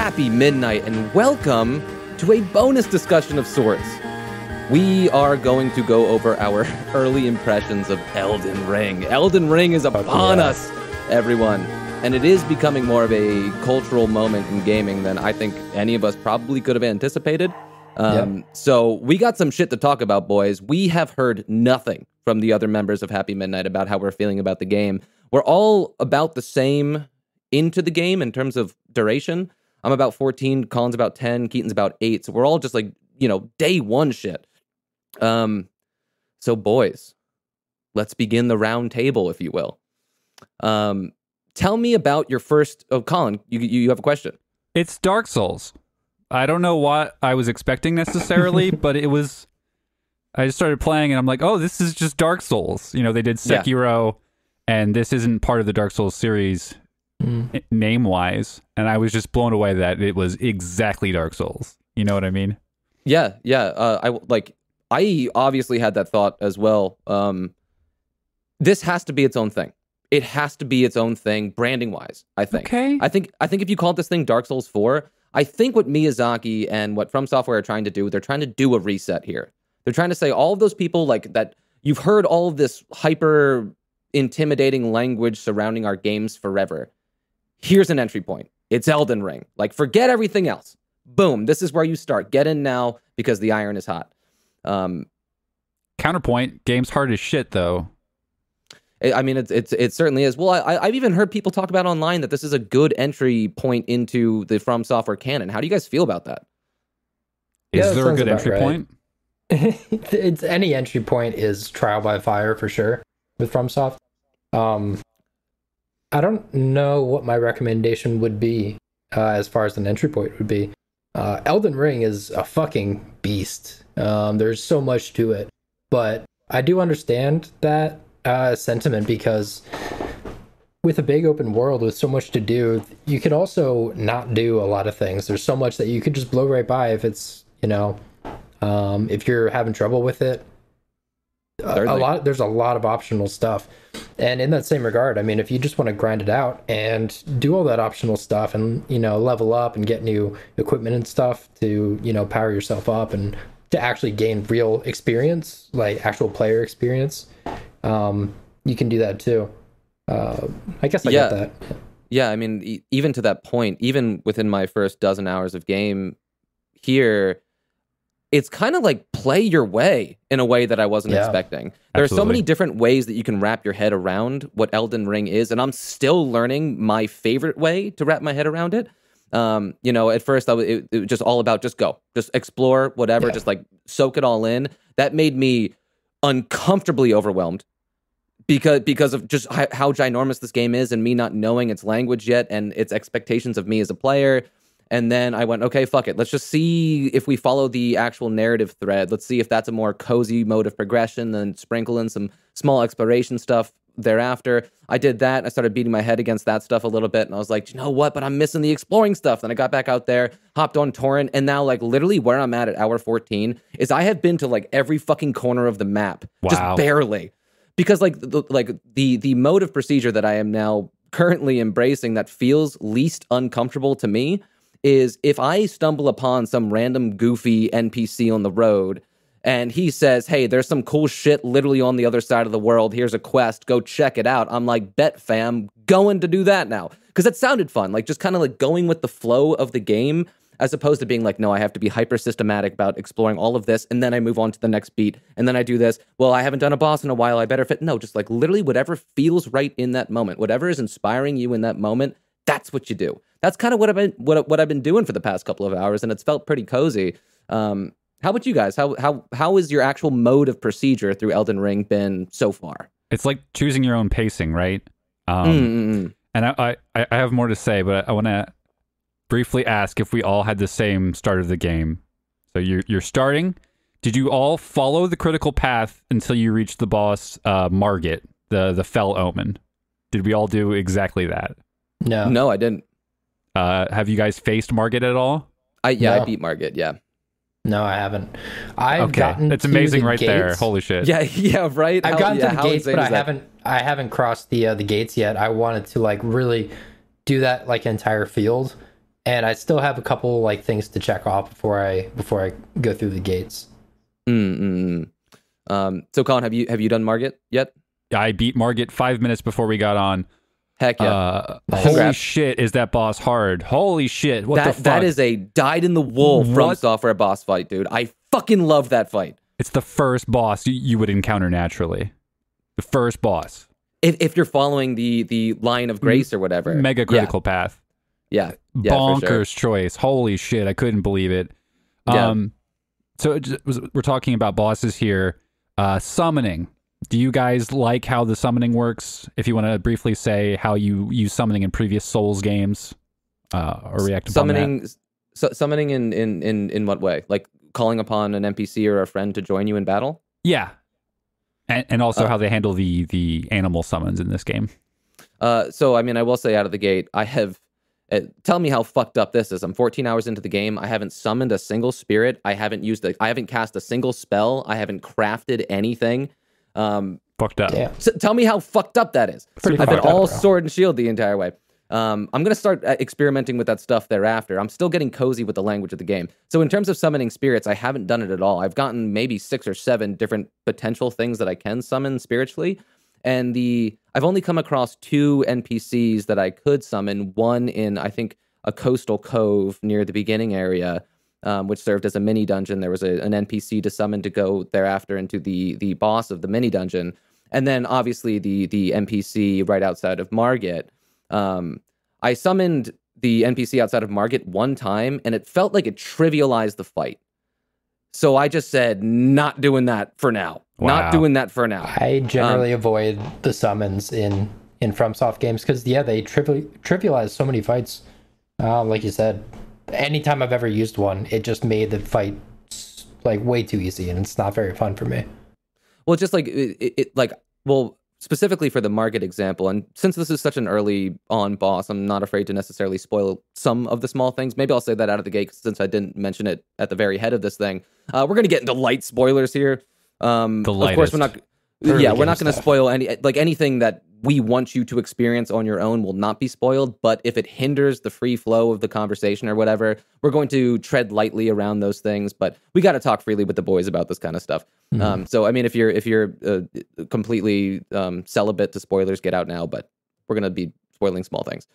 happy midnight, and welcome to a bonus discussion of sorts. We are going to go over our early impressions of Elden Ring. Elden Ring is upon us, everyone. And it is becoming more of a cultural moment in gaming than I think any of us probably could have anticipated. So we got some shit to talk about, boys. We have heard nothing from the other members of Happy Midnight about how we're feeling about the game. We're all about the same into the game in terms of duration. I'm about 14, Colin's about 10, Keaton's about 8. So we're all just like, day one shit. So boys, let's begin the round table, if you will. Tell me about your first... Oh, Colin, you have a question. It's Dark Souls. I don't know what I was expecting necessarily, but it was... I just started playing and I'm like, oh, this is just Dark Souls. They did Sekiro, and this isn't part of the Dark Souls series name-wise. And I was just blown away that it was exactly Dark Souls. You know what I mean? Yeah. I obviously had that thought as well. This has to be its own thing. It has to be its own thing, branding-wise, I think. Okay. I think if you call this thing Dark Souls 4, I think what Miyazaki and what From Software are trying to do, they're trying to do a reset here. They're trying to say all of those people like that, you've heard all of this hyper intimidating language surrounding our games forever. Here's an entry point. It's Elden Ring. Like, forget everything else. Boom. This is where you start. Get in now because the iron is hot. Counterpoint, game's hard as shit, though. I mean, it certainly is. Well, I've even heard people talk about online that this is a good entry point into the From Software canon. How do you guys feel about that? Is there a good entry point? It's any entry point is trial by fire for sure with FromSoft. I don't know what my recommendation would be as far as an entry point would be. Elden Ring is a fucking beast. There's so much to it, but I do understand that sentiment because with a big open world with so much to do, you could also not do a lot of things. There's so much that you could just blow right by if it's if you're having trouble with it. There's a lot of optional stuff, and in that same regard, I mean, if you just want to grind it out and do all that optional stuff and level up and get new equipment and stuff to power yourself up and to actually gain real experience, like actual player experience, you can do that too. I guess I get that. Yeah, I mean, even to that point, even within my first dozen hours of game here, it's kind of like play your way in a way that I wasn't expecting. There are so many different ways that you can wrap your head around what Elden Ring is, and I'm still learning my favorite way to wrap my head around it. At first it was just all about just go, just explore, whatever, just like soak it all in. That made me uncomfortably overwhelmed because of just how ginormous this game is and me not knowing its language yet and its expectations of me as a player. And then I went, okay, fuck it. Let's just see if we follow the actual narrative thread. Let's see if that's a more cozy mode of progression, then sprinkle in some small exploration stuff thereafter. I did that. I started beating my head against that stuff a little bit. And I was like, you know what? But I'm missing the exploring stuff. Then I got back out there, hopped on Torrent. And now like literally where I'm at hour 14 is I have been to like every fucking corner of the map. Wow. Just barely. Because the mode of procedure that I am now currently embracing that feels least uncomfortable to me is if I stumble upon some random goofy NPC on the road and he says, hey, there's some cool shit literally on the other side of the world. Here's a quest. Go check it out. I'm like, bet fam, going to do that now. Because it sounded fun. Like just kind of like going with the flow of the game as opposed to being like, no, I have to be hyper systematic about exploring all of this. And then I move on to the next beat. And then I do this. Well, I haven't done a boss in a while. I better fit. No, just like literally whatever feels right in that moment, whatever is inspiring you in that moment. That's what you do. That's kind of what I've been doing for the past couple of hours, and it's felt pretty cozy. How about you guys? How is your actual mode of procedure through Elden Ring been so far? It's like choosing your own pacing, right? And I have more to say, but I want to briefly ask if we all had the same start of the game. So you're starting. Did you all follow the critical path until you reached the boss, Margit, the Fell Omen? Did we all do exactly that? No, I didn't. Have you guys faced Margit at all? I beat Margit, yeah. No, I haven't. I've gotten it's amazing to the right gates. there. Holy shit. Yeah, right. I've gotten to the gates, but I haven't crossed the gates yet. I wanted to like really do that like entire field and I still have a couple like things to check off before I go through the gates. So Colin, have you done Margit yet? I beat Margit 5 minutes before we got on. Heck yeah. Holy shit, is that boss hard? Holy shit, what the fuck? That is a dyed-in-the-wool From Software boss fight, dude. I fucking love that fight. It's the first boss you would encounter naturally. The first boss. If you're following the line of grace or whatever. Mega critical path. Yeah. Bonkers for sure. choice. Holy shit, I couldn't believe it. So we're talking about bosses here. Summoning. Do you guys like how the summoning works? If you want to briefly say how you use summoning in previous Souls games, or react upon that. Summoning in what way? Like calling upon an NPC or a friend to join you in battle? Yeah. And also how they handle the animal summons in this game. So, I mean, I will say out of the gate, I have... tell me how fucked up this is. I'm 14 hours into the game. I haven't summoned a single spirit. I haven't cast a single spell. I haven't crafted anything. Fucked up. Yeah. So tell me how fucked up that is. I've been all sword and shield the entire way. I'm going to start experimenting with that stuff thereafter. I'm still getting cozy with the language of the game. So in terms of summoning spirits, I haven't done it at all. I've gotten maybe 6 or 7 different potential things that I can summon spiritually. And I've only come across 2 NPCs that I could summon. One in, I think, a coastal cove near the beginning area, which served as a mini dungeon. There was an NPC to summon to go thereafter into the boss of the mini dungeon. And then, obviously, the NPC right outside of Margit. I summoned the NPC outside of Margit one time, and it felt like it trivialized the fight. So I just said, not doing that for now. Wow. Not doing that for now. I generally avoid the summons in FromSoft games because, yeah, they trivialize so many fights. Like you said, anytime I've ever used one, it just made the fight like way too easy, and it's not very fun for me. Well, just like specifically for the Margit example, and since this is such an early on boss, I'm not afraid to necessarily spoil some of the small things. Maybe I'll say that out of the gate since I didn't mention it at the very head of this thing. We're going to get into light spoilers here. Of course, we're not going to spoil anything that we want you to experience on your own will not be spoiled. But if it hinders the free flow of the conversation or whatever, we're going to tread lightly around those things. But we got to talk freely with the boys about this kind of stuff. Mm-hmm. So, I mean, if you're completely celibate to spoilers, get out now. But we're going to be spoiling small things.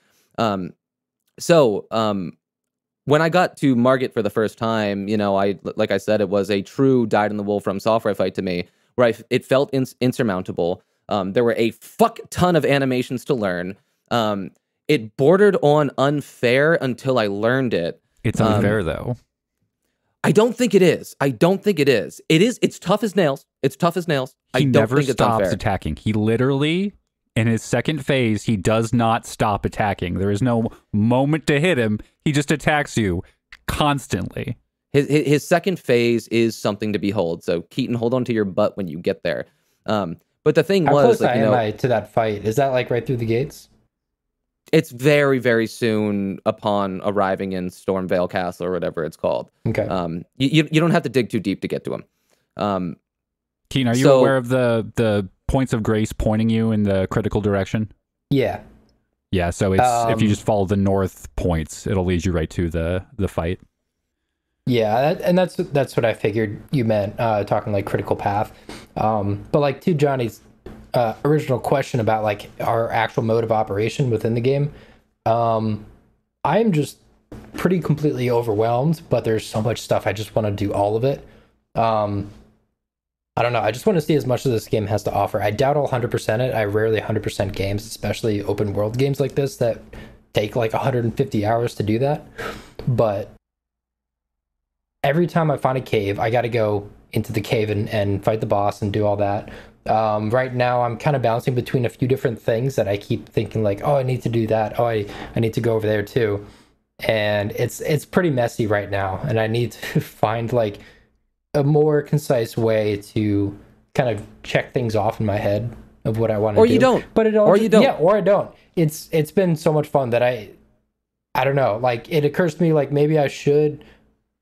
When I got to Margit for the first time, like I said, it was a true dyed-in-the-wool From Software fight to me, where it felt insurmountable. There were a fuck ton of animations to learn. It bordered on unfair until I learned it. It's unfair, though. I don't think it is. It's tough as nails. He never stops attacking. He literally, in his second phase, he does not stop attacking. There is no moment to hit him. He just attacks you constantly. His second phase is something to behold. So Keaton, hold on to your butt when you get there. But the thing How was, close am I to that fight? Is that like right through the gates? It's very, very soon upon arriving in Stormvale Castle or whatever it's called. Okay. You don't have to dig too deep to get to him. Keaton, are you aware of the points of grace pointing you in the critical direction? Yeah. Yeah, so it's if you just follow the north points, it'll lead you right to the fight. Yeah, and that's what I figured you meant, talking like critical path. But like to Johnny's original question about like our actual mode of operation within the game, I'm just pretty completely overwhelmed, but there's so much stuff I just want to do all of it. I don't know. I just want to see as much as this game has to offer. I doubt I'll 100% it. I rarely 100% games, especially open world games like this that take like 150 hours to do that. But every time I find a cave, I got to go into the cave and fight the boss and do all that. Right now, I'm kind of bouncing between a few different things that I keep thinking like, oh, I need to do that. Oh, I need to go over there too. And it's pretty messy right now. And I need to find like a more concise way to kind of check things off in my head of what I want to do. Or you don't. But it all or you don't. Yeah, or I don't. It's been so much fun that I don't know. Like it occurs to me like maybe I should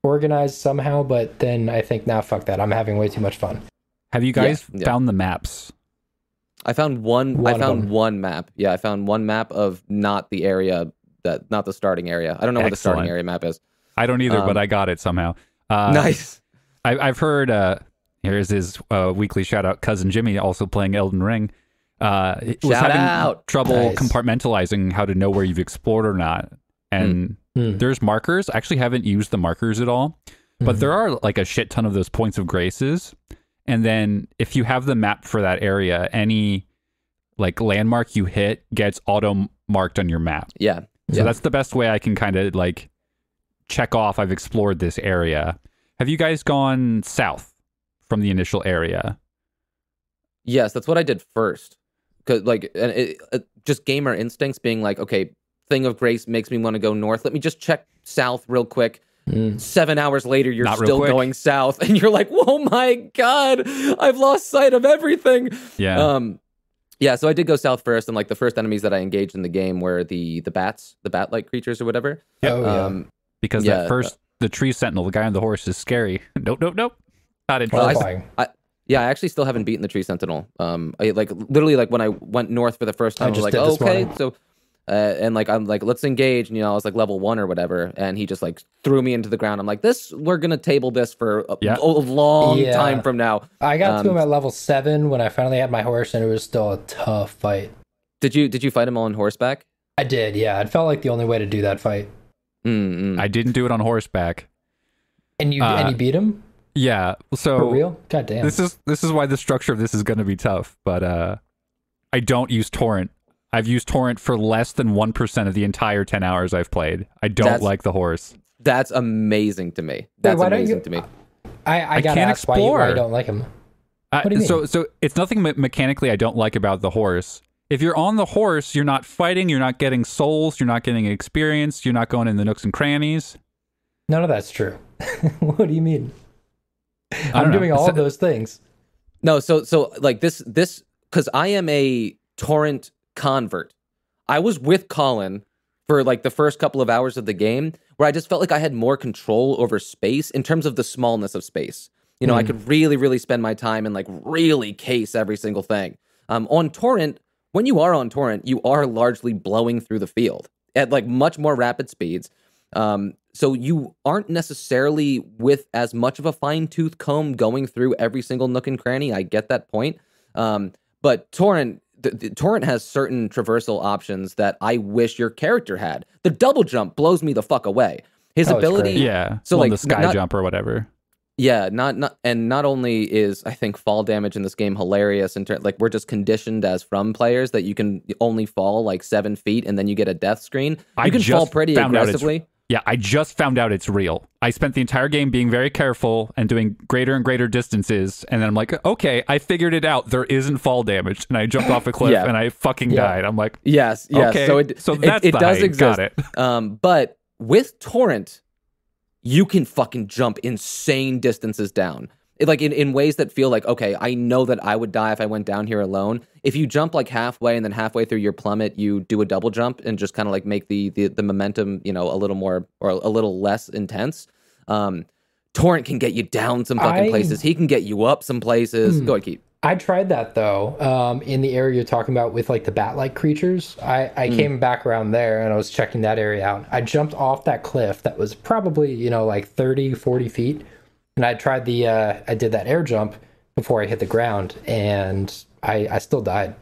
organize somehow, but then I think, nah, fuck that. I'm having way too much fun. Have you guys found the maps? I found one map. Yeah, I found one map of not the area not the starting area. I don't know where the starting area map is. I don't either, but I got it somehow. Nice. I've heard. Here's his weekly shout out. Cousin Jimmy also playing Elden Ring. Was having trouble compartmentalizing how to know where you've explored or not. And there's markers. I actually haven't used the markers at all, but there are like a shit ton of those points of graces. And then if you have the map for that area, any like landmark you hit gets auto marked on your map. Yeah. So that's the best way I can kind of like check off I've explored this area. Have you guys gone south from the initial area? Yes, that's what I did first. Cause like just gamer instincts being like, okay, Thing of Grace makes me want to go north. Let me just check south real quick. 7 hours later, you're still going south, and you're like, "Whoa, my God, I've lost sight of everything." Yeah. Yeah. So I did go south first, and like the first enemies that I engaged in the game were the bats, the bat-like creatures or whatever. Because the tree sentinel, the guy on the horse, is scary. Nope. Not interesting. I actually still haven't beaten the tree sentinel. I like literally like when I went north for the first time, I was like, okay, so. And like I'm like, let's engage, and I was like level 1 or whatever, and he just like threw me into the ground. I'm like, we're gonna table this for a long time from now. I got to him at level 7 when I finally had my horse, and it was still a tough fight. Did you fight him on horseback? I did, yeah. It felt like the only way to do that fight. I didn't do it on horseback. And you beat him? Yeah. So for real? God damn. This is why the structure of this is gonna be tough. But I don't use torrent. I've used torrent for less than 1% of the entire 10 hours I've played. I don't like the horse. That's amazing to me. That's amazing to me. I gotta can't ask explore. why I don't like him. What do you mean? So it's nothing mechanically I don't like about the horse. If you're on the horse, you're not fighting, you're not getting souls, you're not getting experience, you're not going in the nooks and crannies. None of that's true. What do you mean? I'm doing all of those things. No, so like this because I am a torrent convert. I was with Colin for like the first couple of hours of the game where I just felt like I had more control over space in terms of the smallness of space. I could really, really spend my time and like really case every single thing. On torrent, when you are on torrent, you are largely blowing through the field at like much more rapid speeds. So you aren't necessarily with as much of a fine-tooth comb going through every single nook and cranny. I get that point. But torrent, the torrent has certain traversal options that I wish your character had. The double jump blows me the fuck away. His ability, so like the sky jump or whatever. Yeah, not only is I think fall damage in this game hilarious, and like we're just conditioned as From players that you can only fall like 7 feet and then you get a death screen. You can fall pretty aggressively. Yeah, I just found out it's real. I spent the entire game being very careful and doing greater and greater distances, and then I'm like, okay, I figured it out. There isn't fall damage, and I jumped off a cliff and I fucking died. I'm like, yes. Okay, so that's it does height. exist. Got it. But with torrent, you can fucking jump insane distances down. Like in ways that feel like, okay, I know that I would die if I went down here alone. If you jump like halfway and then halfway through your plummet, you do a double jump and just kind of like make the momentum, a little more or a little less intense. Torrent can get you down some fucking places. He can get you up some places. Go ahead, Keith. I tried that though. In the area you're talking about with like the bat-like creatures, I came back around there and I was checking that area out. I jumped off that cliff that was probably, like 30, 40 feet. And I tried I did that air jump before I hit the ground, and I still died.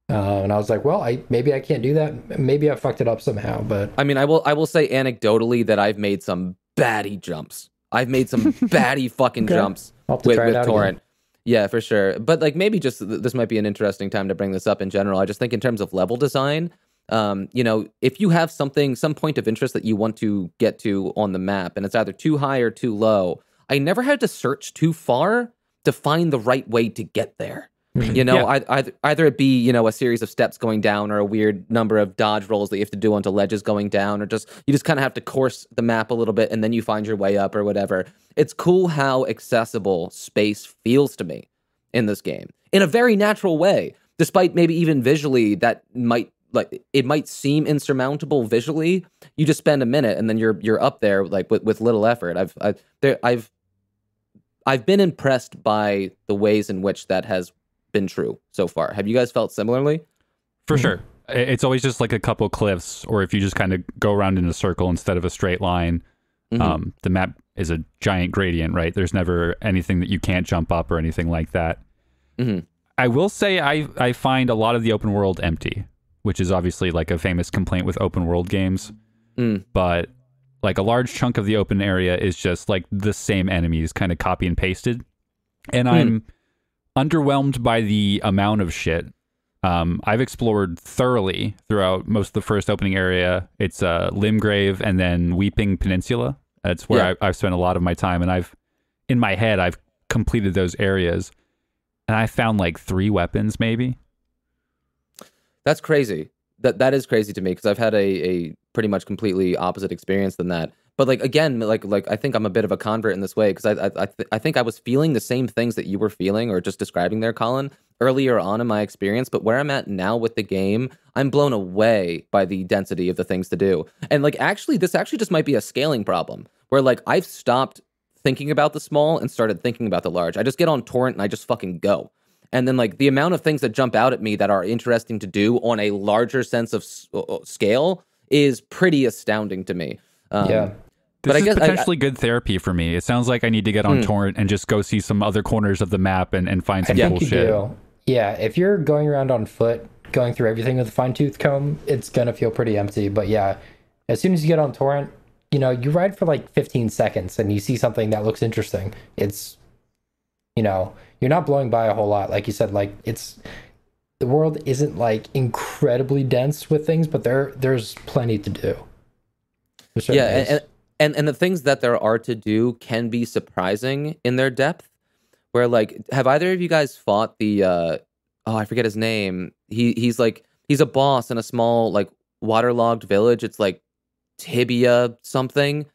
And I was like, well, maybe I can't do that. Maybe I fucked it up somehow. But I mean, I will say anecdotally that I've made some baddie jumps. I've made some baddie fucking jumps with torrent. Again. Yeah, for sure. But like maybe just this might be an interesting time to bring this up in general. I just think in terms of level design, if you have some point of interest that you want to get to on the map, and it's either too high or too low, I never had to search too far to find the right way to get there. Either it be, a series of steps going down or a weird number of dodge rolls that you have to do onto ledges going down, or you just kind of have to course the map a little bit and then you find your way up or whatever. It's cool how accessible space feels to me in this game in a very natural way, despite maybe even visually that it might seem insurmountable visually. You just spend a minute and then you're up there like with little effort. I've been impressed by the ways in which that has been true so far. Have you guys felt similarly? For sure. It's always just like a couple cliffs, or if you just kind of go around in a circle instead of a straight line. The map is a giant gradient, right? There's never anything that you can't jump up or anything like that. I will say I find a lot of the open world empty, which is obviously like a famous complaint with open world games. But like a large chunk of the open area is just like the same enemies kind of copy and pasted. And I'm underwhelmed by the amount of shit. I've explored thoroughly throughout most of the first opening area. It's Limgrave and then Weeping Peninsula. That's where I've spent a lot of my time, and in my head, I've completed those areas, and I found like 3 weapons, maybe. That's crazy. That is crazy to me, because I've had a pretty much completely opposite experience than that. But like again, like I think I'm a bit of a convert in this way, because I think I was feeling the same things that you were feeling or just describing there, Colin, earlier on in my experience. But where I'm at now with the game, I'm blown away by the density of the things to do. And like this actually just might be a scaling problem, where like I've stopped thinking about the small and started thinking about the large. I just get on torrent and I just fucking go. And then like the amount of things that jump out at me that are interesting to do on a larger sense of scale is pretty astounding to me. This is potentially good therapy for me. It sounds like I need to get on torrent and just go see some other corners of the map and find some cool shit. Yeah, if you're going around on foot, going through everything with a fine-tooth comb, it's going to feel pretty empty. But yeah, as soon as you get on torrent, you ride for like 15 seconds and you see something that looks interesting. It's, you're not blowing by a whole lot. Like you said, like the world isn't like incredibly dense with things, but there's plenty to do. Yeah, and the things that there are to do can be surprising in their depth. Where like, have either of you guys fought the I forget his name. He's a boss in a small like waterlogged village. It's like Tibia something.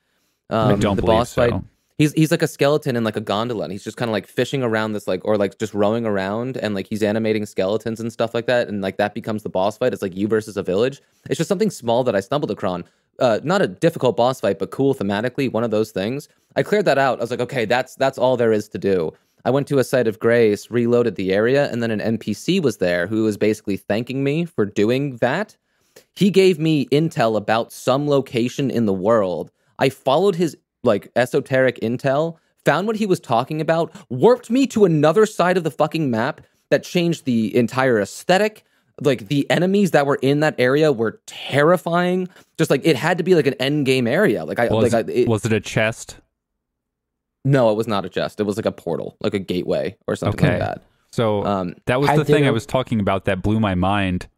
I don't the believe boss so. fight. He's like a skeleton in like a gondola, and he's just kind of like fishing around this like, or like just rowing around, and like he's animating skeletons and stuff like that, and like that becomes the boss fight. It's like you versus a village. It's just something small that I stumbled across. Not a difficult boss fight, but cool thematically. One of those things. I cleared that out. I was like, okay, that's all there is to do. I went to a site of grace, reloaded the area, and then an NPC was there who was basically thanking me for doing that. He gave me intel about some location in the world. I followed his like esoteric intel, found what he was talking about, warped me to another side of the fucking map that changed the entire aesthetic. Like the enemies that were in that area were terrifying. Just like it had to be like an end game area. Was it a chest? No, it was not a chest. It was like a portal, like a gateway or something like that. So that was the thing I was talking about that blew my mind.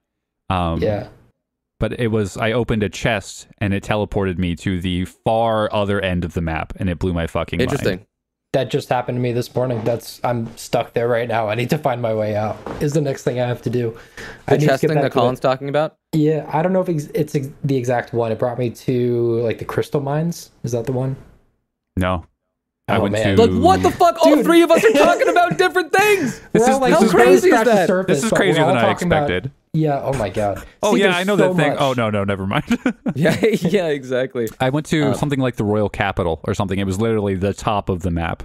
But it was, I opened a chest and it teleported me to the far other end of the map, and it blew my fucking mind. Interesting. That just happened to me this morning. I'm stuck there right now. I need to find my way out. Is the next thing I have to do. The chest thing that Colin's talking about? Yeah, I don't know if it's the exact one. It brought me to like the crystal mines. Is that the one? No. Like, what the fuck? All three of us are talking about different things. How crazy is that? This is crazier than I expected. Oh my god. I know that thing. Oh no, never mind. yeah, exactly. I went to something like the Royal Capital or something. It was literally the top of the map.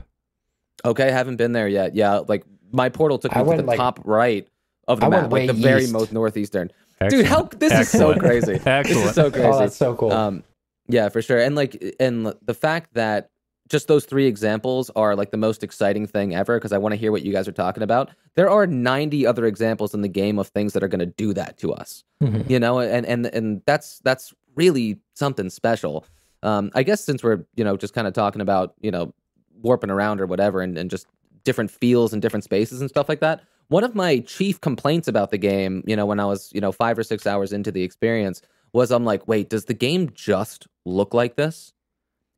Okay, haven't been there yet. Yeah, like my portal took me to the top right of the map, like the very most northeastern. Excellent. Dude, this is so crazy. Excellent. This is so crazy. Oh, that's so cool. Yeah, for sure. And the fact that just those 3 examples are like the most exciting thing ever, because I want to hear what you guys are talking about. There are 90 other examples in the game of things that are going to do that to us, and that's really something special. I guess since we're just kind of talking about warping around or whatever, and just different feels and different spaces and stuff like that. One of my chief complaints about the game, when I was 5 or 6 hours into the experience, was I'm like, wait, does the game just look like this?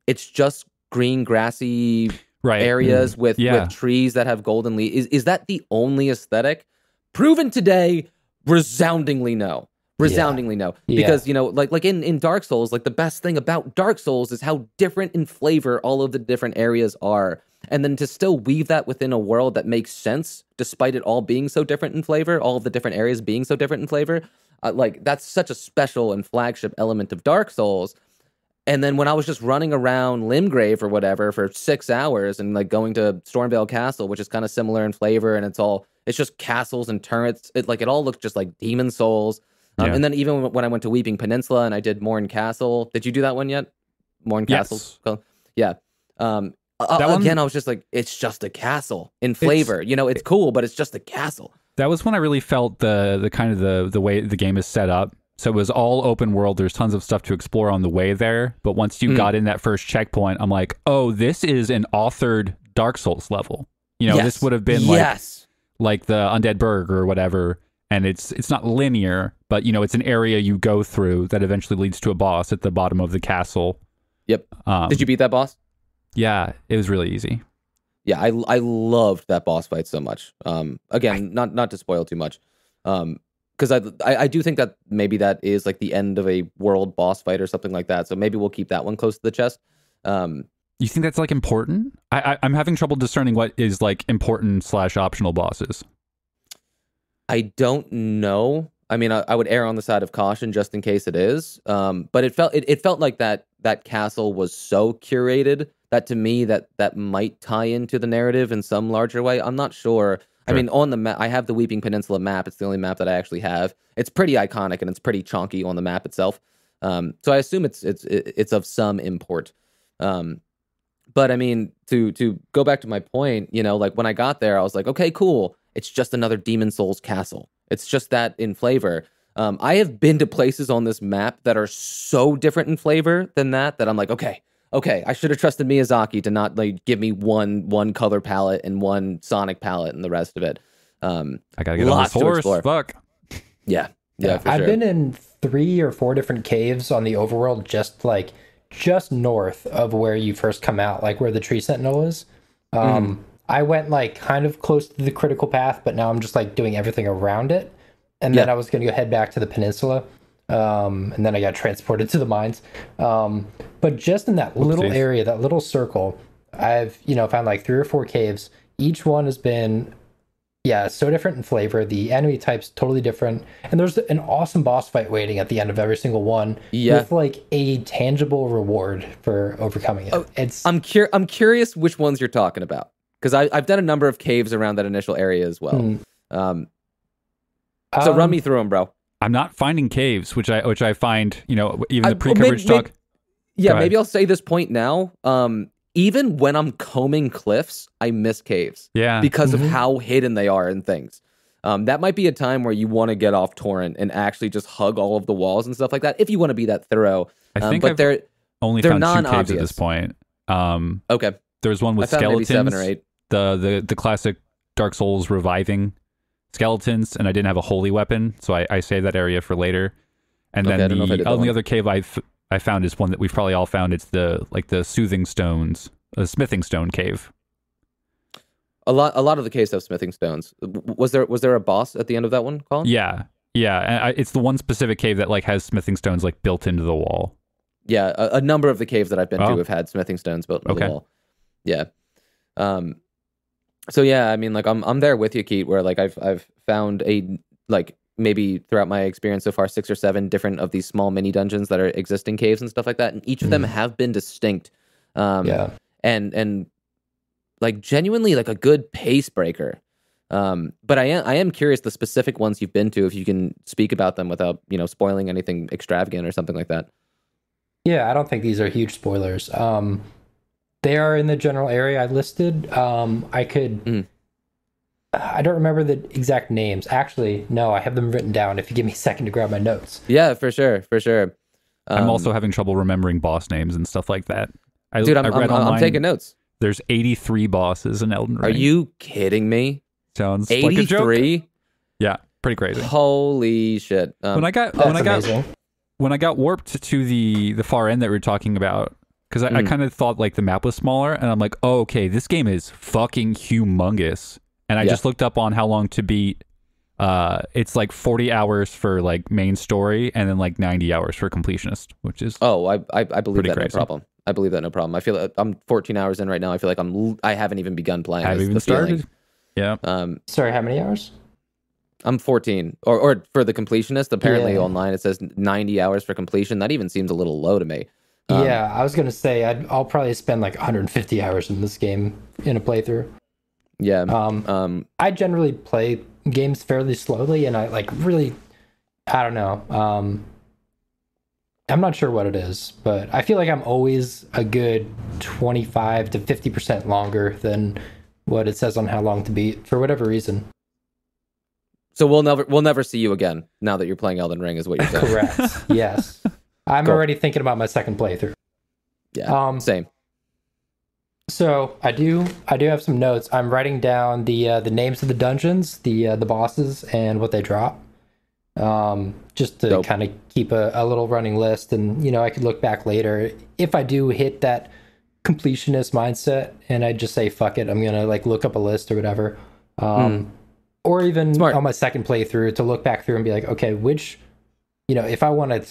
It's just green grassy areas with trees that have golden leaves. Is that the only aesthetic? Proven today, resoundingly no. No. Because, like in Dark Souls, like the best thing about Dark Souls is how different in flavor all of the different areas are. And then to still weave that within a world that makes sense, despite it all being so different in flavor, all of the different areas being so different in flavor, that's such a special and flagship element of Dark Souls. And then when I was just running around Limgrave or whatever for 6 hours and like going to Stormvale Castle, which is kind of similar in flavor, and it's just castles and turrets. It all looked just like Demon Souls. And then even when I went to Weeping Peninsula and I did Morn Castle, did you do that one yet? Morn Castle? Yeah. Again, I was just like, it's just a castle in flavor. It's cool, but it's just a castle. That was when I really felt the kind of the way the game is set up. So it was all open world. There's tons of stuff to explore on the way there. But once you got in that first checkpoint, I'm like, oh, this is an authored Dark Souls level. This would have been like the Undead Burg or whatever. And it's not linear, but it's an area you go through that eventually leads to a boss at the bottom of the castle. Yep. Did you beat that boss? Yeah, it was really easy. Yeah, I loved that boss fight so much. Again, not to spoil too much. Because I do think that maybe that is like the end of a world boss fight or something like that. So maybe we'll keep that one close to the chest. You think that's like important? I'm having trouble discerning what is like important / optional bosses. I don't know. I mean, I would err on the side of caution just in case it is. But it felt like that castle was so curated that to me that might tie into the narrative in some larger way. I'm not sure. I mean, on the map, I have the Weeping Peninsula map. It's the only map that I actually have. It's pretty iconic and it's pretty chonky on the map itself. So I assume it's of some import. But I mean, to go back to my point, like when I got there, I was like, okay, cool. It's just another Demon Souls castle. It's just that in flavor. I have been to places on this map that are so different in flavor than that I'm like, okay, I should have trusted Miyazaki to not like give me one color palette and one Sonic palette and the rest of it. I gotta get on this horse. Fuck. Yeah. I've been in 3 or 4 different caves on the overworld, just north of where you first come out, like where the Tree Sentinel is. I went like kind of close to the critical path, but now I'm just like doing everything around it. And then I was going to go head back to the peninsula. And then I got transported to the mines. But just in that little area, that little circle, I've, found like 3 or 4 caves. Each one has been, so different in flavor. The enemy type's totally different. And there's an awesome boss fight waiting at the end of every single one with like a tangible reward for overcoming it. Oh, I'm curious which ones you're talking about. Because I've done a number of caves around that initial area as well. So run me through them, bro. I'm not finding caves, which I find, even the pre-coverage talk. Maybe I'll say this point now. Even when I'm combing cliffs, I miss caves. Yeah. Because of how hidden they are and things. That might be a time where you want to get off torrent and actually just hug all of the walls and stuff like that, if you want to be that thorough. I think I've only found 2 caves at this point. Okay. There's one with skeletons. Maybe 7 or 8. The classic Dark Souls reviving skeletons, and I didn't have a holy weapon, so I saved that area for later. And then the only other cave I found is one that we've probably all found. It's the soothing stones, a smithing stone cave. A lot of the caves have smithing stones. Was there a boss at the end of that one, Colin? Yeah. And it's the one specific cave that like has smithing stones like built into the wall. Yeah, a number of the caves that I've been to have had smithing stones built into the wall. Yeah. So yeah, I mean, like I'm there with you, Keat, where like I've found maybe throughout my experience so far 6 or 7 different of these small mini dungeons that are existing caves and stuff like that, and each of them have been distinct. And like genuinely like a good pace breaker. But I am curious the specific ones you've been to, if you can speak about them without spoiling anything extravagant or something like that. Yeah, I don't think these are huge spoilers. They are in the general area I listed. I don't remember the exact names. Actually, no, I have them written down if you give me a second to grab my notes. Yeah, for sure. I'm also having trouble remembering boss names and stuff like that. I'm taking notes. There's 83 bosses in Elden Ring. Are you kidding me? Sounds 83? like a joke. Yeah, pretty crazy. Holy shit. When I got warped to the far end that we were talking about, because I kind of thought like the map was smaller, and I'm like, oh, okay, this game is fucking humongous. And I just looked up on how long to beat. It's like 40 hours for like main story, and then like 90 hours for completionist, which is I believe that crazy. No problem. I believe that no problem. I feel like I'm 14 hours in right now. I feel like I haven't even begun playing. I haven't even started. Yeah. Sorry, how many hours? I'm 14, or for the completionist. Apparently online it says 90 hours for completion. That even seems a little low to me. Yeah, I was gonna say I'll probably spend like 150 hours in this game in a playthrough. Yeah. I generally play games fairly slowly, and I like really I don't know. I'm not sure what it is, but I feel like I'm always a good 25 to 50% longer than what it says on how long to beat for whatever reason. So we'll never see you again now that you're playing Elden Ring, is what you're saying. Correct. Yes. I'm already thinking about my second playthrough. Yeah. Same. So I do have some notes. I'm writing down the names of the dungeons, the bosses, and what they drop. Just to kind of keep a little running list, and I could look back later if I do hit that completionist mindset, and I just say fuck it, I'm gonna like look up a list or whatever, or even Smart. On my second playthrough to look back through and be like, okay, which if I want to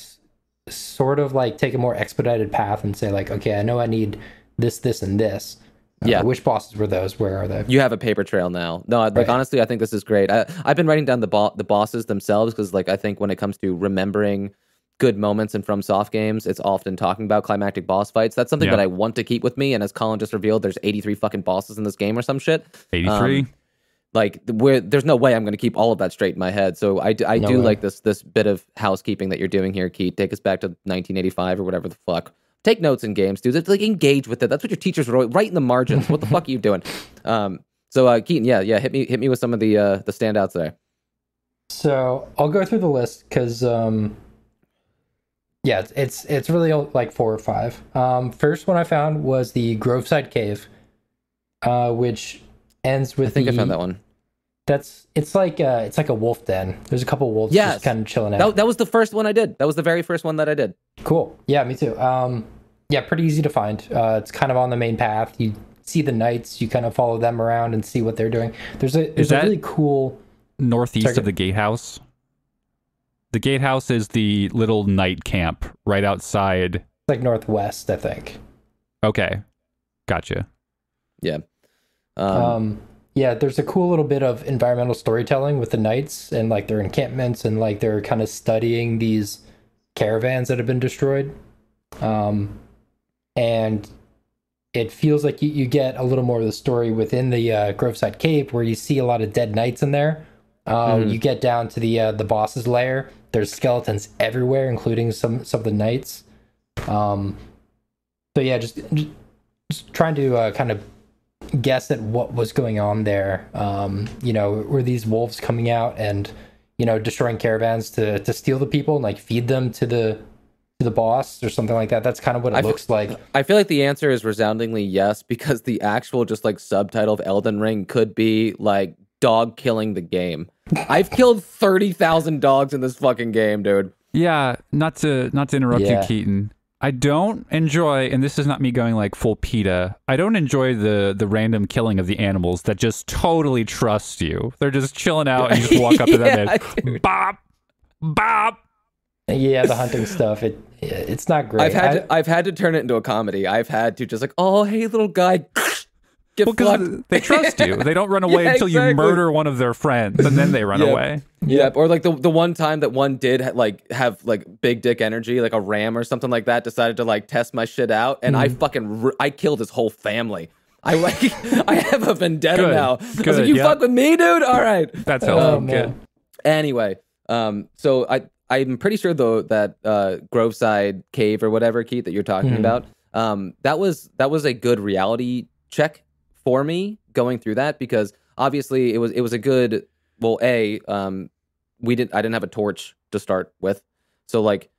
sort of like take a more expedited path and say like, okay, I know I need this and this. Which bosses were those? Where are they? You have a paper trail now. No, like honestly, I think this is great. I've been writing down the bosses themselves because like I think when it comes to remembering good moments in FromSoft games, it's often talking about climactic boss fights. That's something that I want to keep with me. And as Colin just revealed, there's 83 fucking bosses in this game or some shit. 83. Like there's no way I'm going to keep all of that straight in my head. So I do like this bit of housekeeping that you're doing here, Keith. Take us back to 1985 or whatever the fuck. Take notes in games, dude. It's like engage with it. That's what your teachers wrote right in the margins. What the fuck are you doing? So Keaton, hit me with some of the standouts there. So I'll go through the list because it's really like 4 or 5. First one I found was the Groveside Cave, which ends with I found that one. It's like a wolf den. There's a couple wolves just kind of chilling out. That was the first one I did. That was the very first one that I did. Cool. Yeah, me too. Pretty easy to find. It's kind of on the main path. You see the knights. You kind of follow them around and see what they're doing. There's a really cool northeast of the gatehouse. The gatehouse is the little knight camp right outside. It's like northwest, I think. Okay, gotcha. Yeah. There's a cool little bit of environmental storytelling with the knights and like their encampments and like they're kind of studying these caravans that have been destroyed. And it feels like you get a little more of the story within the Groveside Cave where you see a lot of dead knights in there. You get down to the boss's lair. There's skeletons everywhere, including some of the knights. Just trying to kind of guess at what was going on there. Were these wolves coming out and destroying caravans to steal the people and like feed them to the boss or something like that? That's kind of what it looks like. I feel like the answer is resoundingly yes, because the actual just like subtitle of Elden Ring could be like dog killing the game. I've killed 30,000 dogs in this fucking game, dude. Yeah, not to interrupt you, Keaton. I don't enjoy, and this is not me going like full PETA, I don't enjoy the random killing of the animals that just totally trust you. They're just chilling out and you just walk up to them and bop, bop. Yeah, the hunting stuff, it's not great. I've had to turn it into a comedy. I've had to just like, oh, hey, little guy, get fucked. They trust you. They don't run away until you murder one of their friends, and then they run away. Yep. Or like the one time that one did have big dick energy, like a ram or something like that, decided to like test my shit out, and I killed his whole family. I have a vendetta now. I was like, you fuck with me, dude? All right. That's helpful. Good. Anyway, so I'm pretty sure though that Groveside Cave or whatever, Keith, that you're talking about, that was a good reality check for me going through that, because obviously it was a good, I didn't have a torch to start with, so like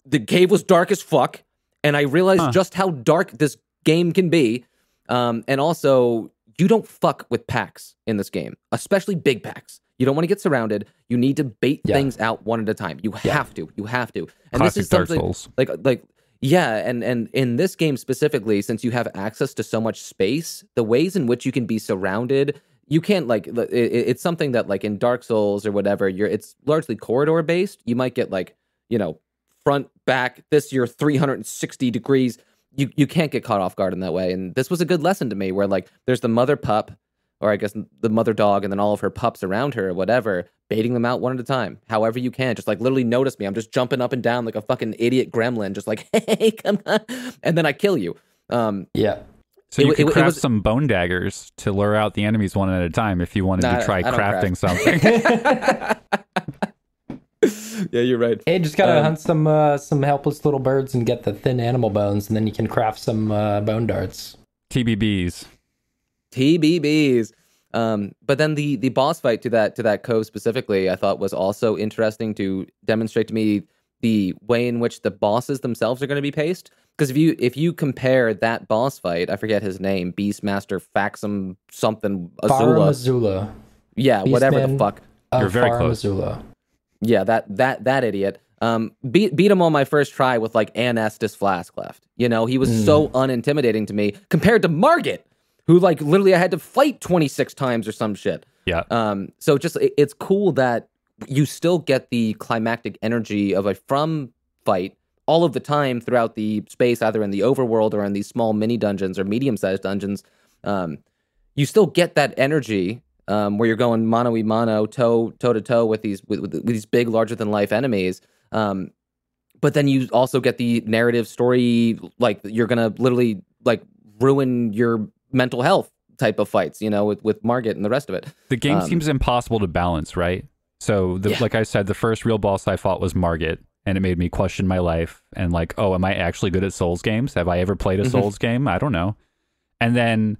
the cave was dark as fuck, and I realized just how dark this game can be, and also you don't fuck with packs in this game, especially big packs. You don't want to get surrounded. You need to bait things out one at a time. You have to. And classic this is something Dark Souls. And in this game specifically, since you have access to so much space, the ways in which you can be surrounded, you can't it's something that like in Dark Souls or whatever, it's largely corridor based. You might get front, back, you're 360 degrees. You can't get caught off guard in that way. And this was a good lesson to me where like there's the mother pup, or I guess the mother dog, and then all of her pups around her or whatever, baiting them out one at a time, however you can. Just like literally notice me. I'm just jumping up and down like a fucking idiot gremlin, just like, hey, come on. And then I kill you. So you could craft some bone daggers to lure out the enemies one at a time if you wanted to try crafting something. Yeah, you're right. Hey, just gotta hunt some helpless little birds and get the thin animal bones, and then you can craft some bone darts. TBBs. But then the boss fight to that cove specifically, I thought was also interesting to demonstrate to me the way in which the bosses themselves are going to be paced. Because if you compare that boss fight, I forget his name, Beastmaster Faxum something Azula. Yeah, Beastman whatever the fuck. You're very close. Azula. Yeah, that idiot. Beat him on my first try with like an Estus flask left. You know, he was so unintimidating to me compared to Margit, who like literally I had to fight 26 times or some shit. Yeah. So just it's cool that you still get the climactic energy of a from fight all of the time throughout the space, either in the overworld or in these small mini dungeons or medium-sized dungeons. You still get that energy where you're going mano a mano, toe to toe with these big, larger than life enemies. But then you also get the narrative story, like you're gonna literally like ruin your mental health type of fights, you know, with Margit and the rest of it. The game seems impossible to balance, right? So, like I said, the first real boss I fought was Margit, and it made me question my life and like, oh, am I actually good at Souls games? Have I ever played a Souls game? I don't know. And then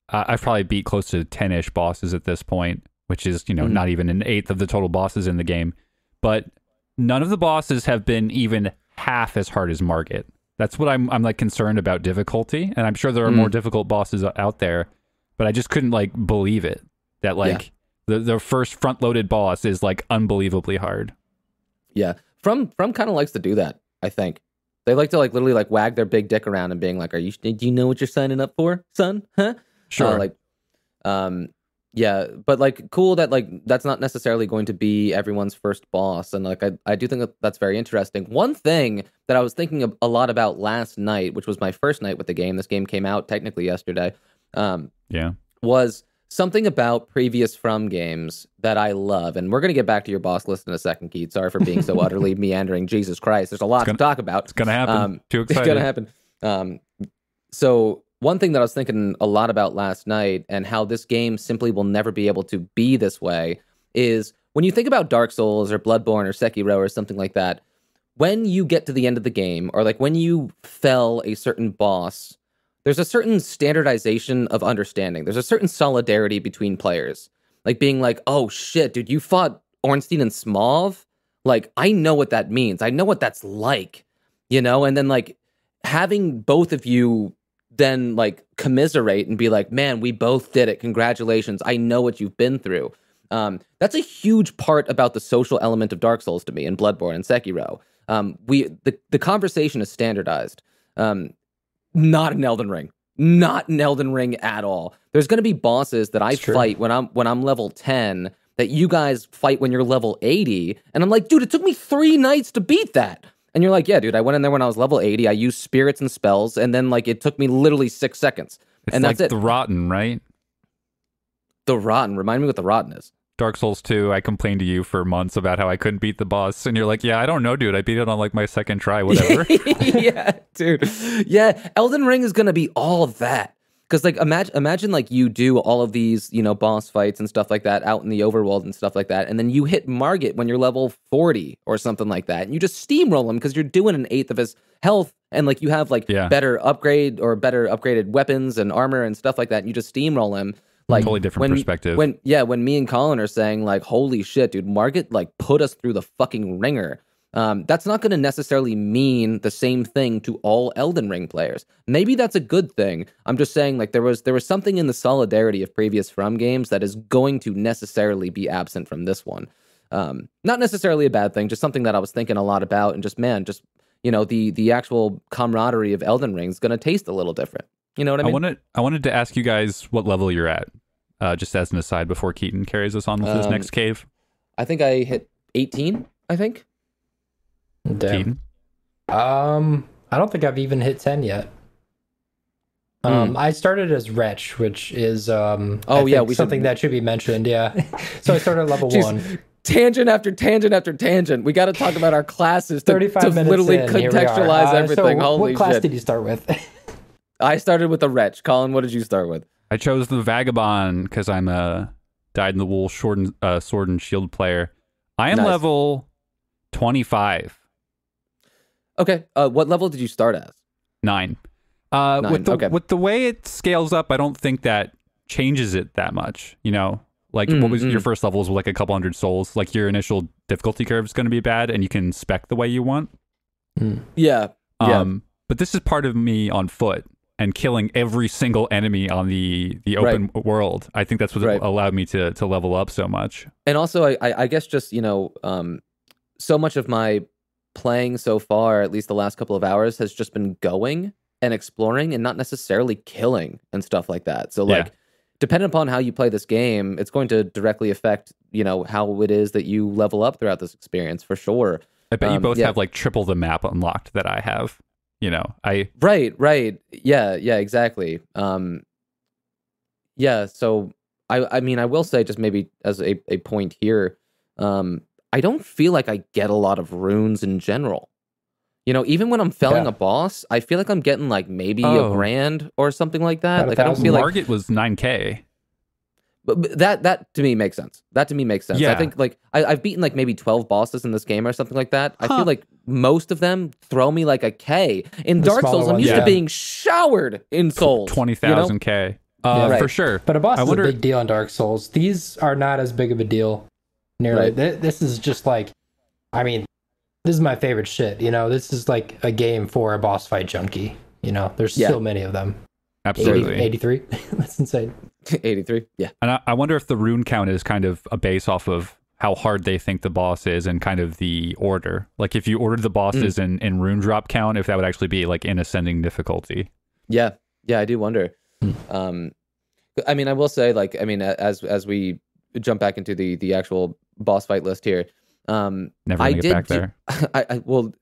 I've probably beat close to 10-ish bosses at this point, which is, you know, not even an eighth of the total bosses in the game. But none of the bosses have been even half as hard as Margit. That's what I'm like concerned about difficulty. And I'm sure there are more difficult bosses out there, but I just couldn't like believe it that like the first front-loaded boss is like unbelievably hard. Yeah. From kind of likes to do that, I think. They like to like literally like wag their big dick around and being like, do you know what you're signing up for, son? Huh? Sure. Yeah, but like cool that like that's not necessarily going to be everyone's first boss, and like I do think that's very interesting. One thing that I was thinking a lot about last night, which was my first night with the game. This game came out technically yesterday. Was something about previous From games that I love, and we're gonna get back to your boss list in a second, Keith. Sorry for being so utterly meandering. Jesus Christ, there's a lot to talk about. It's gonna happen. Too excited. It's gonna happen. So one thing that I was thinking a lot about last night and how this game simply will never be able to be this way is when you think about Dark Souls or Bloodborne or Sekiro or something like that, when you get to the end of the game or like when you fell a certain boss, there's a certain standardization of understanding. There's a certain solidarity between players. Like being like, oh shit, dude, you fought Ornstein and Smauv? Like, I know what that means. I know what that's like, you know? And then like having both of you then like commiserate and be like, man, we both did it. Congratulations. I know what you've been through. That's a huge part about the social element of Dark Souls to me in Bloodborne and Sekiro. The conversation is standardized. Not in Elden Ring. Not in Elden Ring at all. There's going to be bosses that I fight when I'm level 10 that you guys fight when you're level 80. And I'm like, dude, it took me 3 nights to beat that. And you're like, yeah, dude, I went in there when I was level 80. I used spirits and spells, and then like it took me literally 6 seconds. It's and like that's it. The Rotten, right? The Rotten. Remind me what the Rotten is. Dark Souls 2, I complained to you for months about how I couldn't beat the boss, and you're like, yeah, I don't know, dude. I beat it on like my second try, whatever. Yeah, dude. Yeah, Elden Ring is going to be all that. Because like imagine like you do all of these, you know, boss fights and stuff like that out in the overworld and stuff like that, and then you hit Margit when you're level 40 or something like that, and you just steamroll him because you're doing an eighth of his health, and like you have like better upgraded weapons and armor and stuff like that, and you just steamroll him. Like totally different perspective. When me and Colin are saying like, holy shit, dude, Margit like put us through the fucking ringer. That's not going to necessarily mean the same thing to all Elden Ring players. Maybe that's a good thing. I'm just saying like there was something in the solidarity of previous From games that is going to necessarily be absent from this one. Not necessarily a bad thing, just something that I was thinking a lot about, and just you know, the actual camaraderie of Elden Ring is going to taste a little different. You know what I mean? I wanted to ask you guys what level you're at, just as an aside before Keaton carries us on with his next cave. I think I hit 18, I think. Damn. I don't think I've even hit 10 yet. I started as Wretch, which is something that should be mentioned. Yeah. So I started at level 1. Tangent after tangent after tangent. We got to talk about our classes to 35 minutes literally in, contextualize everything. So Holy what class shit. did you start with? I started with the Wretch. Colin, what did you start with? I chose the Vagabond because I'm a dyed-in-the-wool sword and shield player. I am Nice. level 25. Okay. What level did you start as? 9. 9. With the way it scales up, I don't think that changes it that much. You know, like what was your first level was like a couple hundred souls. Like your initial difficulty curve is going to be bad, and you can spec the way you want. Yeah. But this is part of me on foot and killing every single enemy on the open world. I think that's what allowed me to level up so much. And also, I guess just, you know, so much of my playing so far, at least the last couple of hours, has just been going and exploring and not necessarily killing and stuff like that. So, like, depending upon how you play this game, it's going to directly affect, you know, how it is that you level up throughout this experience, for sure. I bet you both have like triple the map unlocked that I have. You know, right. Yeah, exactly. So I mean, I will say, just maybe as a point here, I don't feel like I get a lot of runes in general. You know, even when I'm felling a boss, I feel like I'm getting like maybe a grand or something like that. Like I don't feel like Margit was 9K. But that to me makes sense. Yeah. I think like I've beaten like maybe 12 bosses in this game or something like that. I feel like most of them throw me like a K. In Dark Souls, I'm used to being showered in souls. 20,000 K. For sure. But a boss is a big deal in Dark Souls. These are not as big of a deal. Nearly. This is just like, I mean, this is my favorite shit. You know, this is like a game for a boss fight junkie. You know, there's so many of them. Absolutely. 83. That's insane. 83. Yeah. And I wonder if the rune count is kind of a base off of how hard they think the boss is and kind of the order. Like if you ordered the bosses in rune drop count, if that would actually be like in ascending difficulty. Yeah, I do wonder. I mean, I will say, like, I mean, as we jump back into the actual boss fight list here, never gonna get back there. I will,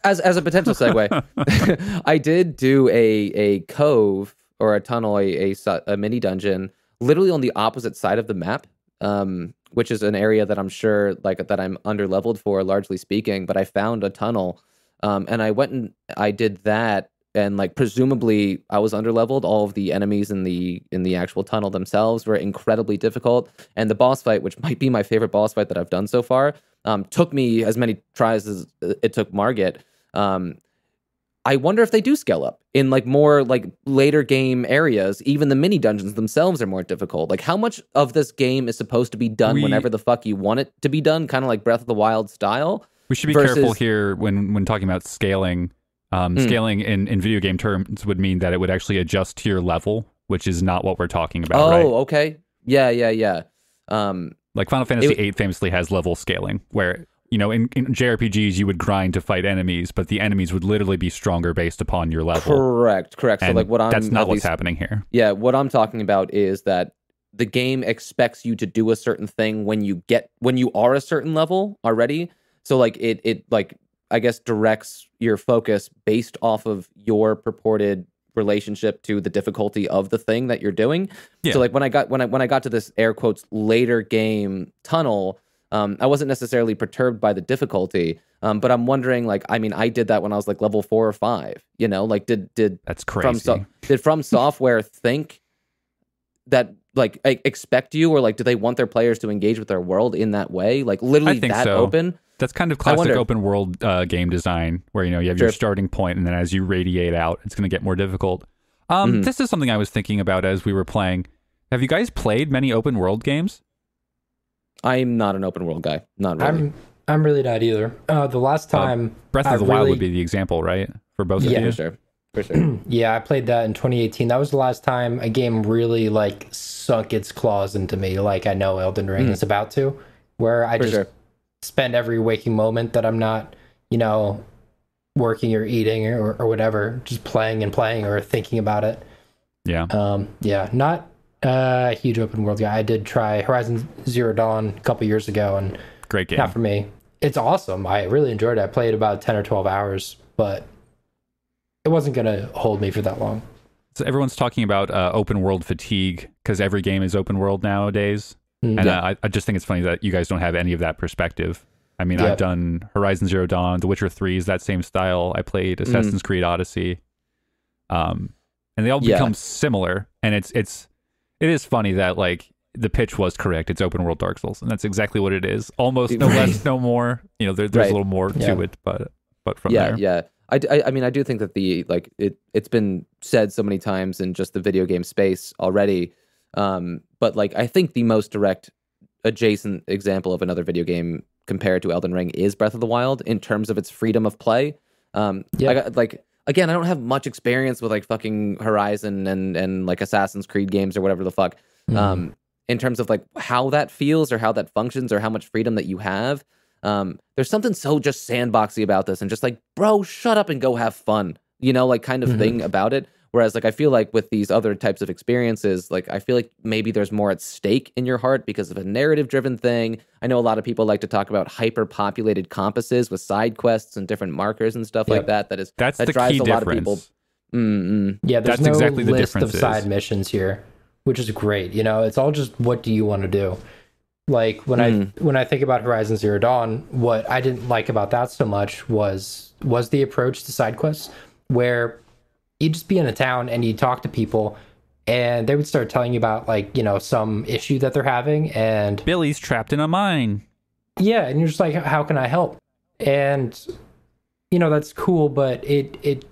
as a potential segue, I did do a cove or a tunnel, a mini dungeon, literally on the opposite side of the map, which is an area that I'm sure like that I'm under leveled for, largely speaking. But I found a tunnel, and I went and I did that, and like presumably I was under leveled. All of the enemies in the actual tunnel themselves were incredibly difficult, and the boss fight, which might be my favorite boss fight that I've done so far, took me as many tries as it took Margit. I wonder if they do scale up in like more like later game areas. Even the mini dungeons themselves are more difficult. Like how much of this game is supposed to be done whenever the fuck you want it to be done, kind of like Breath of the Wild style. We should be careful here when talking about scaling. Scaling in video game terms would mean that it would actually adjust to your level, which is not what we're talking about. Oh, okay. Yeah. Like Final Fantasy VIII famously has level scaling, where, you know, in JRPGs you would grind to fight enemies, but the enemies would literally be stronger based upon your level. Correct. And so like that's not what's happening here. Yeah, what I'm talking about is that the game expects you to do a certain thing when you are a certain level already. So like it like, I guess, directs your focus based off of your purported relationship to the difficulty of the thing that you're doing. Yeah. So like when I got to this air quotes later game tunnel, I wasn't necessarily perturbed by the difficulty, but I'm wondering, like, I mean, I did that when I was like level 4 or 5. You know, like did that's crazy. Did From Software think that like expect you, or like do they want their players to engage with their world in that way, like literally that open? That's kind of classic open world game design, where, you know, you have your starting point, and then as you radiate out, it's going to get more difficult. This is something I was thinking about as we were playing. Have you guys played many open world games? I'm not an open world guy. Not really. I'm really not either. The last time Breath of the Wild would be the example, right? For both of you? For sure. Yeah, I played that in 2018. That was the last time a game really like sunk its claws into me, like I know Elden Ring is about to, where I spend every waking moment that I'm not, you know, working or eating or whatever, just playing or thinking about it. Yeah. Not a huge open world guy. I did try Horizon Zero Dawn a couple years ago, and great game. Not for me. It's awesome. I really enjoyed it. I played about 10 or 12 hours, but it wasn't going to hold me for that long. So everyone's talking about open world fatigue because every game is open world nowadays. And I just think it's funny that you guys don't have any of that perspective. I mean, I've done Horizon Zero Dawn, The Witcher 3 is that same style. I played Assassin's Creed Odyssey. And they all become similar. And it is funny that, like, the pitch was correct. It's open world Dark Souls, and that's exactly what it is. Almost no less, no more. You know, there's a little more to it, but from there. Yeah. I mean, I do think that it's been said so many times in just the video game space already. But like, I think the most direct adjacent example of another video game compared to Elden Ring is Breath of the Wild in terms of its freedom of play. Again, I don't have much experience with like fucking Horizon and like Assassin's Creed games or whatever the fuck. In terms of like how that feels or how that functions or how much freedom that you have. There's something so just sandboxy about this and just like, bro, shut up and go have fun, you know, like kind of thing about it. Whereas like, I feel like with these other types of experiences, like I feel like maybe there's more at stake in your heart because of a narrative driven thing. I know a lot of people like to talk about hyper populated compasses with side quests and different markers and stuff like that. That the drives key a lot of difference. people. Yeah, there's that's no exactly the list of difference side missions here, which is great. You know, it's all just what do you want to do. Like when I think about Horizon Zero Dawn, what I didn't like about that so much was the approach to side quests, where you'd just be in a town and you'd talk to people, and they would start telling you about like, you know, some issue that they're having, and Billy's trapped in a mine. Yeah, and you're just like, how can I help? And you know, that's cool, but it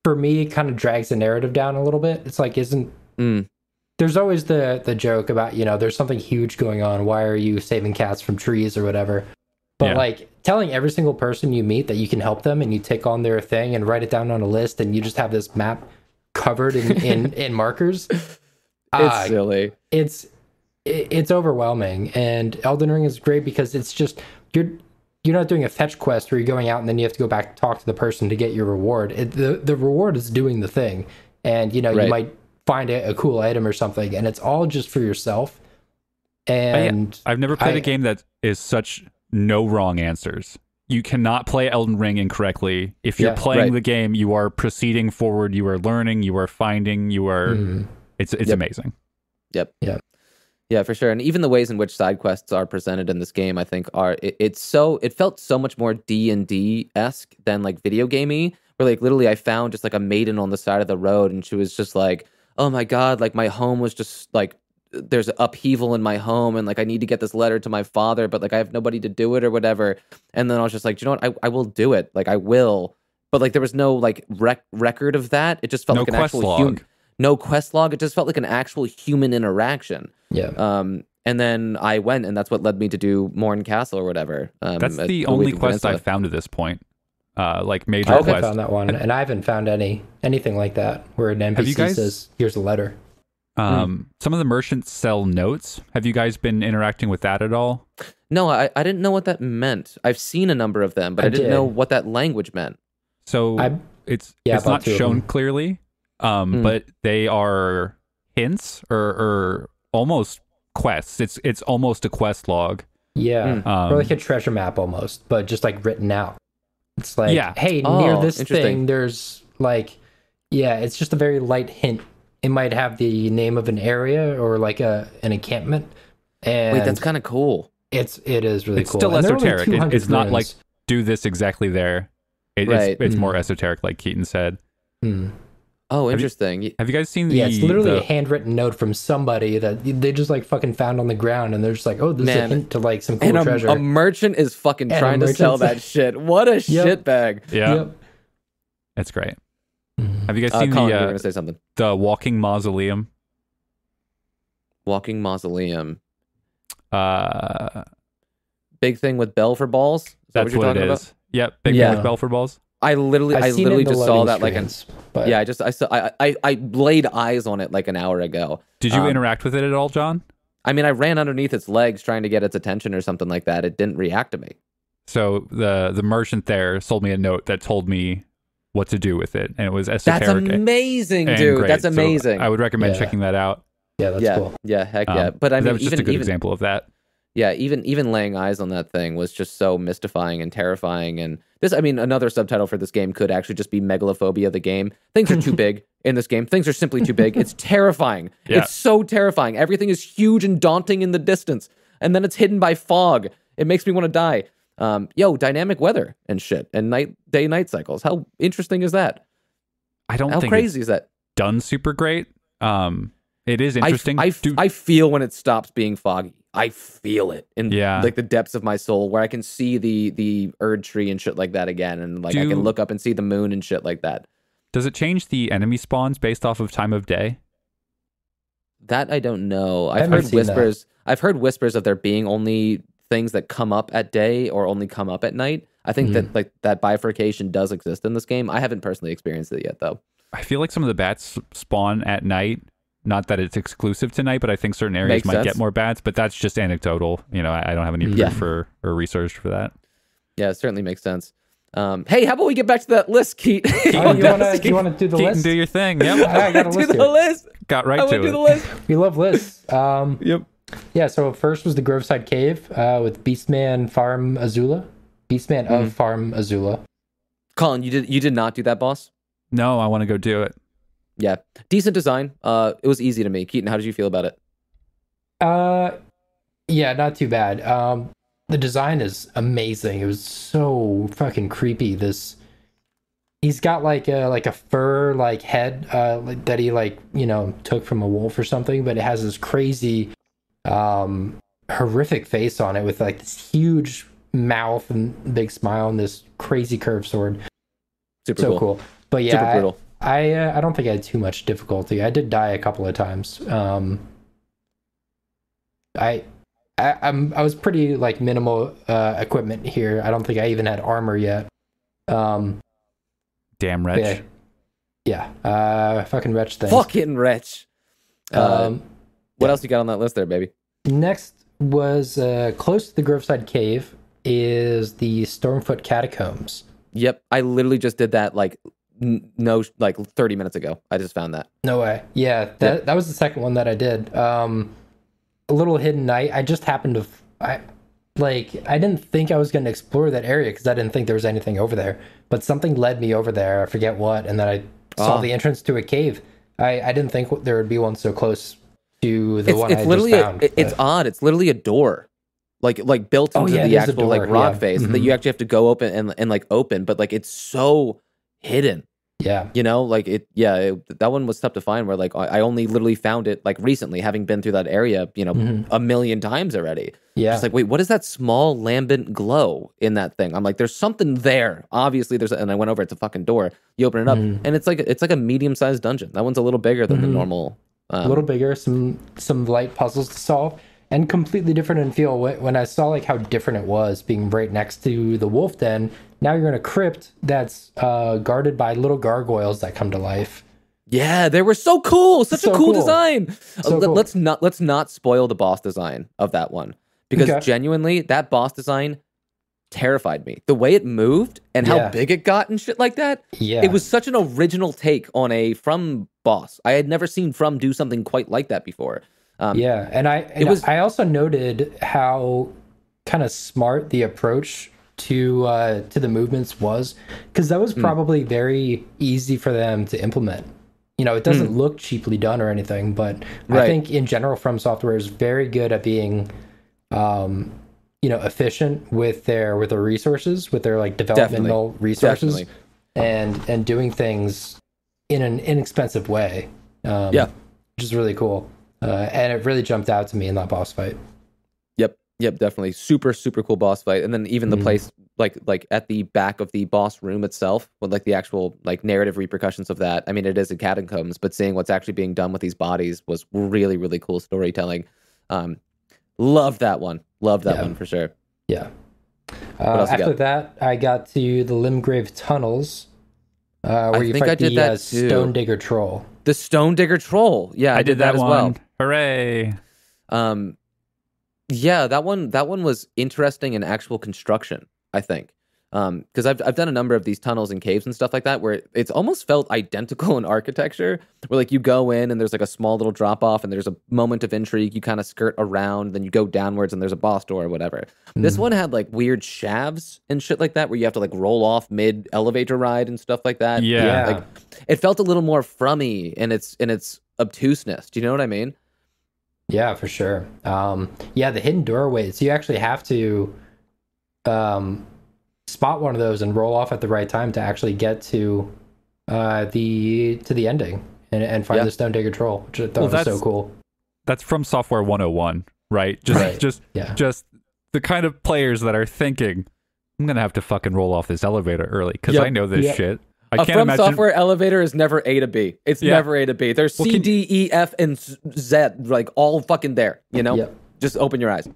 for me, it kind of drags the narrative down a little bit. It's like, there's always the joke about, you know, there's something huge going on. Why are you saving cats from trees or whatever? But like telling every single person you meet that you can help them and you take on their thing and write it down on a list and you just have this map covered in markers. It's silly. It's overwhelming. And Elden Ring is great because it's just, you're not doing a fetch quest where you're going out and then you have to go back and talk to the person to get your reward. The reward is doing the thing. And, you know, you might find a cool item or something, and it's all just for yourself. And I've never played a game that is such no wrong answers. You cannot play Elden Ring incorrectly. If you're playing the game, you are proceeding forward, you are learning, you are finding, you are it's amazing. Yeah, for sure. And even the ways in which side quests are presented in this game, I think it felt so much more D&D-esque than like video gamey, where like literally I found just like a maiden on the side of the road and she was just like, oh my God, like my home was just like, there's upheaval in my home and like I need to get this letter to my father, but like I have nobody to do it or whatever. And then I was just like, you know what, I will do it. Like I will. But like there was no like record of that. It just felt like an actual human. No quest log. It just felt like an actual human interaction. Yeah. And then I went, and that's what led me to do Morn Castle or whatever. That's the only quest I've found to this point. Like major quest. I found that one, and I haven't found anything like that where an NPC says, "Here's a letter." Some of the merchants sell notes. Have you guys been interacting with that at all? No, I didn't know what that meant. I've seen a number of them, but I didn't know what that language meant. So it's not shown clearly, but they are hints or almost quests. It's almost a quest log. Yeah, or like a treasure map almost, but just like written out. It's like, hey, near this thing, there's like, it's just a very light hint. It might have the name of an area or like an encampment. And wait, that's kind of cool. It is really it's cool. Still esoteric. It's not like do this exactly there. It's more esoteric, like Keaton said. Oh, interesting. Have you guys seen the... Yeah, it's literally a handwritten note from somebody that they just like fucking found on the ground, and they're just like, oh, this is a hint to like some cool treasure. A merchant is fucking trying to sell that shit. What a shitbag. Yeah. Yep. That's great. Have you guys seen Colin, you were gonna say something. The Walking Mausoleum? Walking Mausoleum. Big thing with bell for balls? Is that what you're talking about? Yep, big thing with bell for balls. I literally just saw that I laid eyes on it like an hour ago. Did you interact with it at all, John? I mean, I ran underneath its legs trying to get its attention or something like that. It didn't react to me. So the merchant there sold me a note that told me what to do with it, and it was esoteric. That's amazing, dude. Great. That's amazing. So I would recommend checking that out. Yeah, that's cool. Yeah, heck yeah. But I mean, that was just a good example of that. Yeah, even laying eyes on that thing was just so mystifying and terrifying. And this, I mean, another subtitle for this game could actually just be Megalophobia, the game. Things are too big in this game. Things are simply too big. It's terrifying. Yeah. It's so terrifying. Everything is huge and daunting in the distance. And then it's hidden by fog. It makes me want to die. Dynamic weather and shit. And day-night cycles. How interesting is that? I don't think how crazy is that? Done super great. It is interesting. I feel when it stops being foggy. I feel it in like the depths of my soul, where I can see the Erd tree and shit like that again, and like I can look up and see the moon and shit like that. Does it change the enemy spawns based off of time of day? That I don't know. I've heard whispers. I've heard whispers of there being only things that come up at day or only come up at night. I think that like that bifurcation does exist in this game. I haven't personally experienced it yet, though. I feel like some of the bats spawn at night. Not that it's exclusive to night, but I think certain areas might get more bats. But that's just anecdotal. You know, I don't have any proof or research for that. Yeah, it certainly makes sense. Hey, how about we get back to that list, Keat? Oh, you want to do the Keaton, list? do your thing. Yep. I got a list do the list. Got right to it. Do the list. We love lists. Yep. Yeah, so first was the Groveside Cave with Beastman Farm Azula. Beastman of Farm Azula. Colin, you did not do that, boss? No, I want to go do it. Yeah. Decent design. It was easy to me. Keaton, how did you feel about it? Yeah, not too bad. The design is amazing. It was so fucking creepy. He's got like a fur like head that he like, you know, took from a wolf or something, but it has this crazy horrific face on it with like this huge mouth and big smile and this crazy curved sword. Super cool. But yeah, super brutal. I don't think I had too much difficulty. I did die a couple of times. I was pretty like minimal equipment here. I don't think I even had armor yet. Damn wretch. Yeah. Fucking wretch things. Fucking wretch. What else you got on that list there, baby? Next was close to the Groveside Cave is the Stormfoot Catacombs. Yep, I literally just did that like 30 minutes ago. I just found that. No way. Yeah, that was the second one that I did. A little hidden night. I just happened to I didn't think I was going to explore that area because I didn't think there was anything over there, but something led me over there. I forget what, and then I saw the entrance to a cave. I didn't think there would be one so close to the one I just found. It's odd. It's literally a door, like built into the actual like rock face that you actually have to go open and like open, but like it's so hidden. Yeah, you know, like that one was tough to find. Where like I only literally found it like recently, having been through that area, you know, a million times already. Yeah, just like, wait, what is that small lambent glow in that thing? I'm like, there's something there. Obviously, and I went over. It's a fucking door. You open it up, and it's like a medium sized dungeon. That one's a little bigger than the normal. A little bigger, some light puzzles to solve, and completely different in feel. When I saw like how different it was, being right next to the wolf den. Now you're in a crypt that's guarded by little gargoyles that come to life. Yeah, they were so cool. Such a cool design. So cool. Let's not spoil the boss design of that one, because genuinely that boss design terrified me. The way it moved and how big it got and shit like that. Yeah, it was such an original take on a From boss. I had never seen From do something quite like that before. I also noted how kind of smart the approach to the movements was, because that was probably very easy for them to implement. You know, it doesn't look cheaply done or anything, but I think in general From Software is very good at being efficient with their resources, with their like developmental resources. And doing things in an inexpensive way. Which is really cool. And it really jumped out to me in that boss fight. Yep, definitely. Super, super cool boss fight. And then even the place like at the back of the boss room itself, with like the actual like narrative repercussions of that. I mean, it is a catacombs, but seeing what's actually being done with these bodies was really, really cool storytelling. Love that one. Love that one for sure. Yeah. After that, I got to the Limgrave Tunnels, where you fight the Stone Digger Troll. The Stone Digger Troll. Yeah, I did that as well. Hooray! Yeah, that one was interesting in actual construction, I think. Because I've done a number of these tunnels and caves and stuff like that where it's almost felt identical in architecture, where like you go in and there's like a small little drop off and there's a moment of intrigue, you kind of skirt around, then you go downwards and there's a boss door or whatever. This one had like weird shafts and shit like that where you have to like roll off mid elevator ride and stuff like that. Yeah. Like it felt a little more frummy in its obtuseness. Do you know what I mean? Yeah, for sure. The hidden doorways. You actually have to spot one of those and roll off at the right time to actually get to the ending. and find the Stone Dagger Troll, which I thought was so cool. That's from Software 101, right? Just the kind of players that are thinking, I'm going to have to fucking roll off this elevator early because I know this shit. I can't imagine. Software elevator is never A to B. It's never A to B. There's C, D, E, F, and Z, like all fucking there, you know? Yep. Just open your eyes.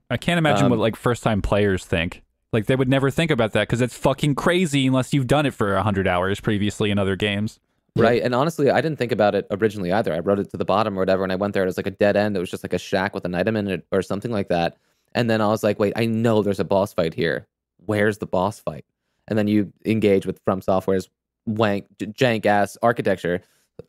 I can't imagine what like first-time players think. Like they would never think about that because it's fucking crazy unless you've done it for 100 hours previously in other games. Right, and honestly, I didn't think about it originally either. I wrote it to the bottom or whatever, and I went there, and it was like a dead end. It was just like a shack with an item in it or something like that. And then I was like, wait, I know there's a boss fight here. Where's the boss fight? And then you engage with From Software's jank-ass architecture,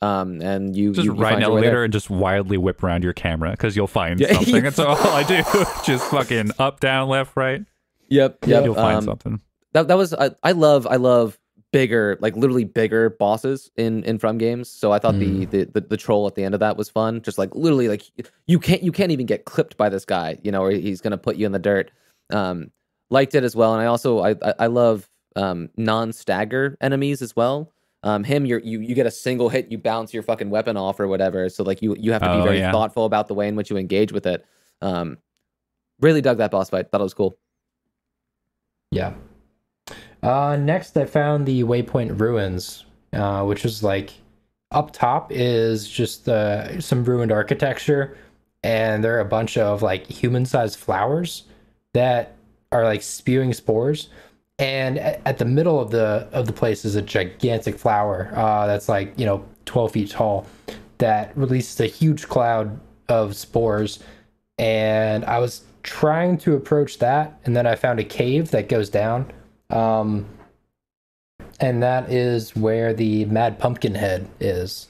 and you just ride an elevator and just wildly whip around your camera because you'll find something. That's all I do. Just fucking up, down, left, right. Yep. You'll find something. That was I love bigger, like literally bigger bosses in From games. So I thought the troll at the end of that was fun. Just like literally, like you can't even get clipped by this guy, you know, or he's gonna put you in the dirt. Liked it as well, and I love non-stagger enemies as well. You get a single hit, you bounce your fucking weapon off or whatever. So like you have to be very thoughtful about the way in which you engage with it. Really dug that boss fight. Thought it was cool. Yeah. Next, I found the Waypoint Ruins, which is like up top is just some ruined architecture, and there are a bunch of like human-sized flowers that are like spewing spores. And at the middle of the place is a gigantic flower that's like 12 feet tall that releases a huge cloud of spores. And I was trying to approach that, and then I found a cave that goes down. And that is where the Mad Pumpkin Head is.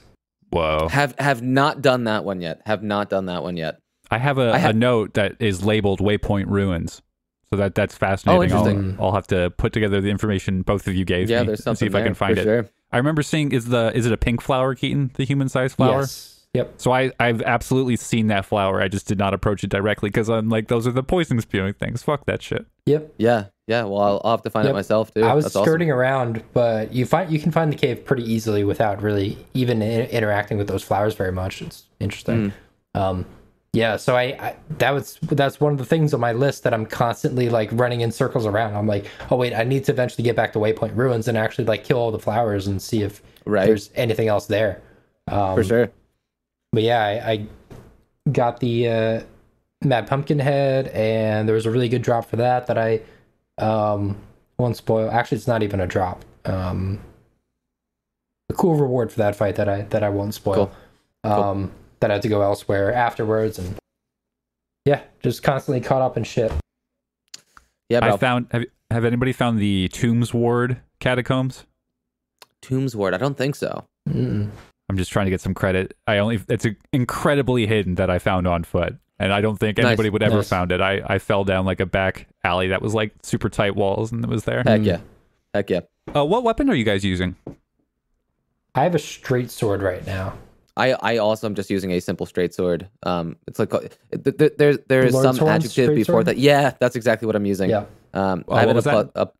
Whoa. Have not done that one yet. I have a note that is labeled Waypoint Ruins. So that's fascinating. Oh, interesting. I'll have to put together the information both of you gave me there's and see if I can find it. Sure. I remember seeing, is it a pink flower, Keaton? The human-sized flower? Yes. Yep. So I've absolutely seen that flower. I just did not approach it directly because I'm like, those are the poison spewing things. Fuck that shit. Yep. Yeah. Well, I'll have to find it myself too. I was skirting around, but you can find the cave pretty easily without really even interacting with those flowers very much. It's interesting. Yeah, so that's one of the things on my list that I'm constantly like running in circles around. I'm like, oh wait, I need to eventually get back to Waypoint Ruins and actually like kill all the flowers and see if there's anything else there. For sure. But yeah, I got the Mad Pumpkin Head, and there was a really good drop for that I won't spoil. Actually, it's not even a drop. A cool reward for that fight that I won't spoil. Cool. That I had to go elsewhere afterwards, and just constantly caught up in shit. Yeah, bro. Have anybody found the Tombs Ward catacombs? Tombs Ward? I don't think so. Mm-mm. I'm just trying to get some credit. It's incredibly hidden that I found on foot, and I don't think anybody would ever found it. I fell down like a back alley that was like super tight walls, and it was there. Heck yeah. What weapon are you guys using? I have a straight sword right now. I also am just using a simple straight sword. It's like there's some adjective before that. Yeah, that's exactly what I'm using. Yeah. I have a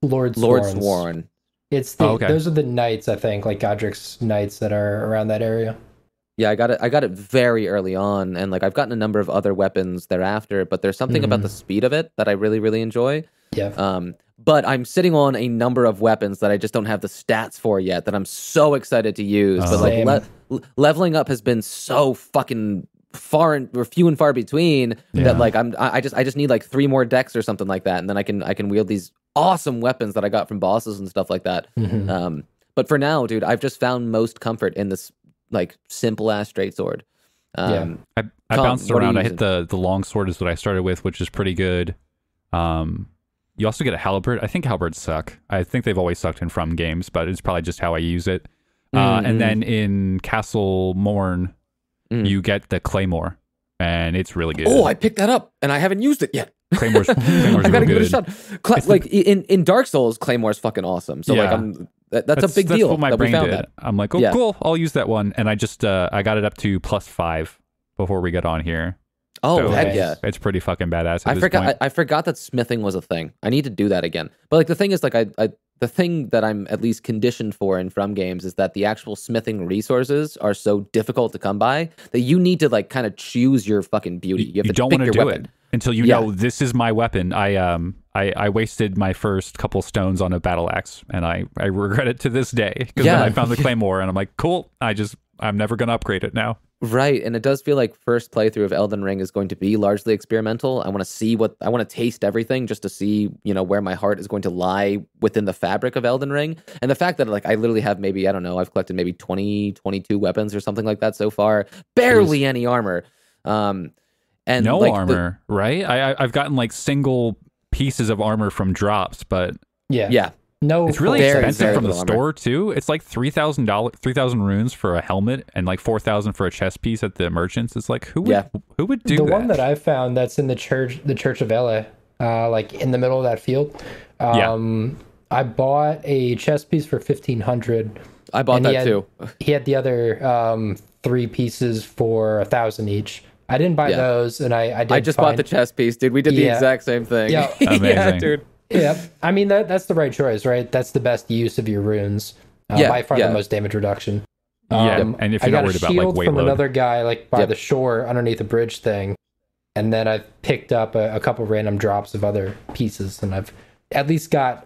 Lord Sworn. It's those are the knights, I think, like Godric's knights that are around that area. Yeah, I got it very early on, and like I've gotten a number of other weapons thereafter, but there's something about the speed of it that I really, really enjoy. Yeah. But I'm sitting on a number of weapons that I just don't have the stats for yet that I'm so excited to use. But like leveling up has been so fucking few and far between that like I just need like 3 more decks or something like that, and then I can wield these awesome weapons that I got from bosses and stuff like that. But for now, dude, I've just found most comfort in this like simple ass straight sword. I bounced around. I hit the long sword is what I started with, which is pretty good. You also get a halberd. I think halberds suck. I think they've always sucked in From games, but it's probably just how I use it. And then in Castle Morn, you get the claymore, and it's really good. Oh, I picked that up, and I haven't used it yet. Claymore's I gotta give it a shot. Like in Dark Souls, Claymore's fucking awesome. So like that's a big deal. That's what my brain did. I'm like, oh, cool, I'll use that one, and I just I got it up to +5 before we got on here. Oh, so heck yeah. It's pretty fucking badass. I forgot that smithing was a thing. I need to do that again. But like the thing is, like I the thing that I'm at least conditioned for in From games is that the actual smithing resources are so difficult to come by that you need to like kind of choose your fucking beauty. You have to don't pick want to your do weapon. it until you know this is my weapon. I wasted my first couple stones on a battle axe, and I regret it to this day because then I found the claymore, and I'm like, cool. I'm never gonna upgrade it now. Right, and it does feel like first playthrough of Elden Ring is going to be largely experimental. I want to taste everything just to see, where my heart is going to lie within the fabric of Elden Ring. And the fact that like I literally have maybe, I don't know, I've collected maybe 20, 22 weapons or something like that so far. Barely any armor. And no like armor, right? I've gotten like single pieces of armor from drops, but yeah. No, it's really expensive from the armor. store too. It's like $3,000 runes for a helmet and like 4,000 for a chest piece at the merchants. It's like who would do the that? one that I found that's in the Church of Ela, like in the middle of that field. I bought a chest piece for 1,500. I bought that too. He had the other 3 pieces for 1,000 each. I didn't buy those, and I just bought the chest piece, dude. We did the exact same thing. Yeah, amazing. Yeah, dude. Yeah, I mean that's the right choice, right? That's the best use of your runes. By far the most damage reduction. And if you're not worried about like weight from load. another guy like by the shore underneath a bridge thing, and then I've picked up a couple random drops of other pieces, and I've at least got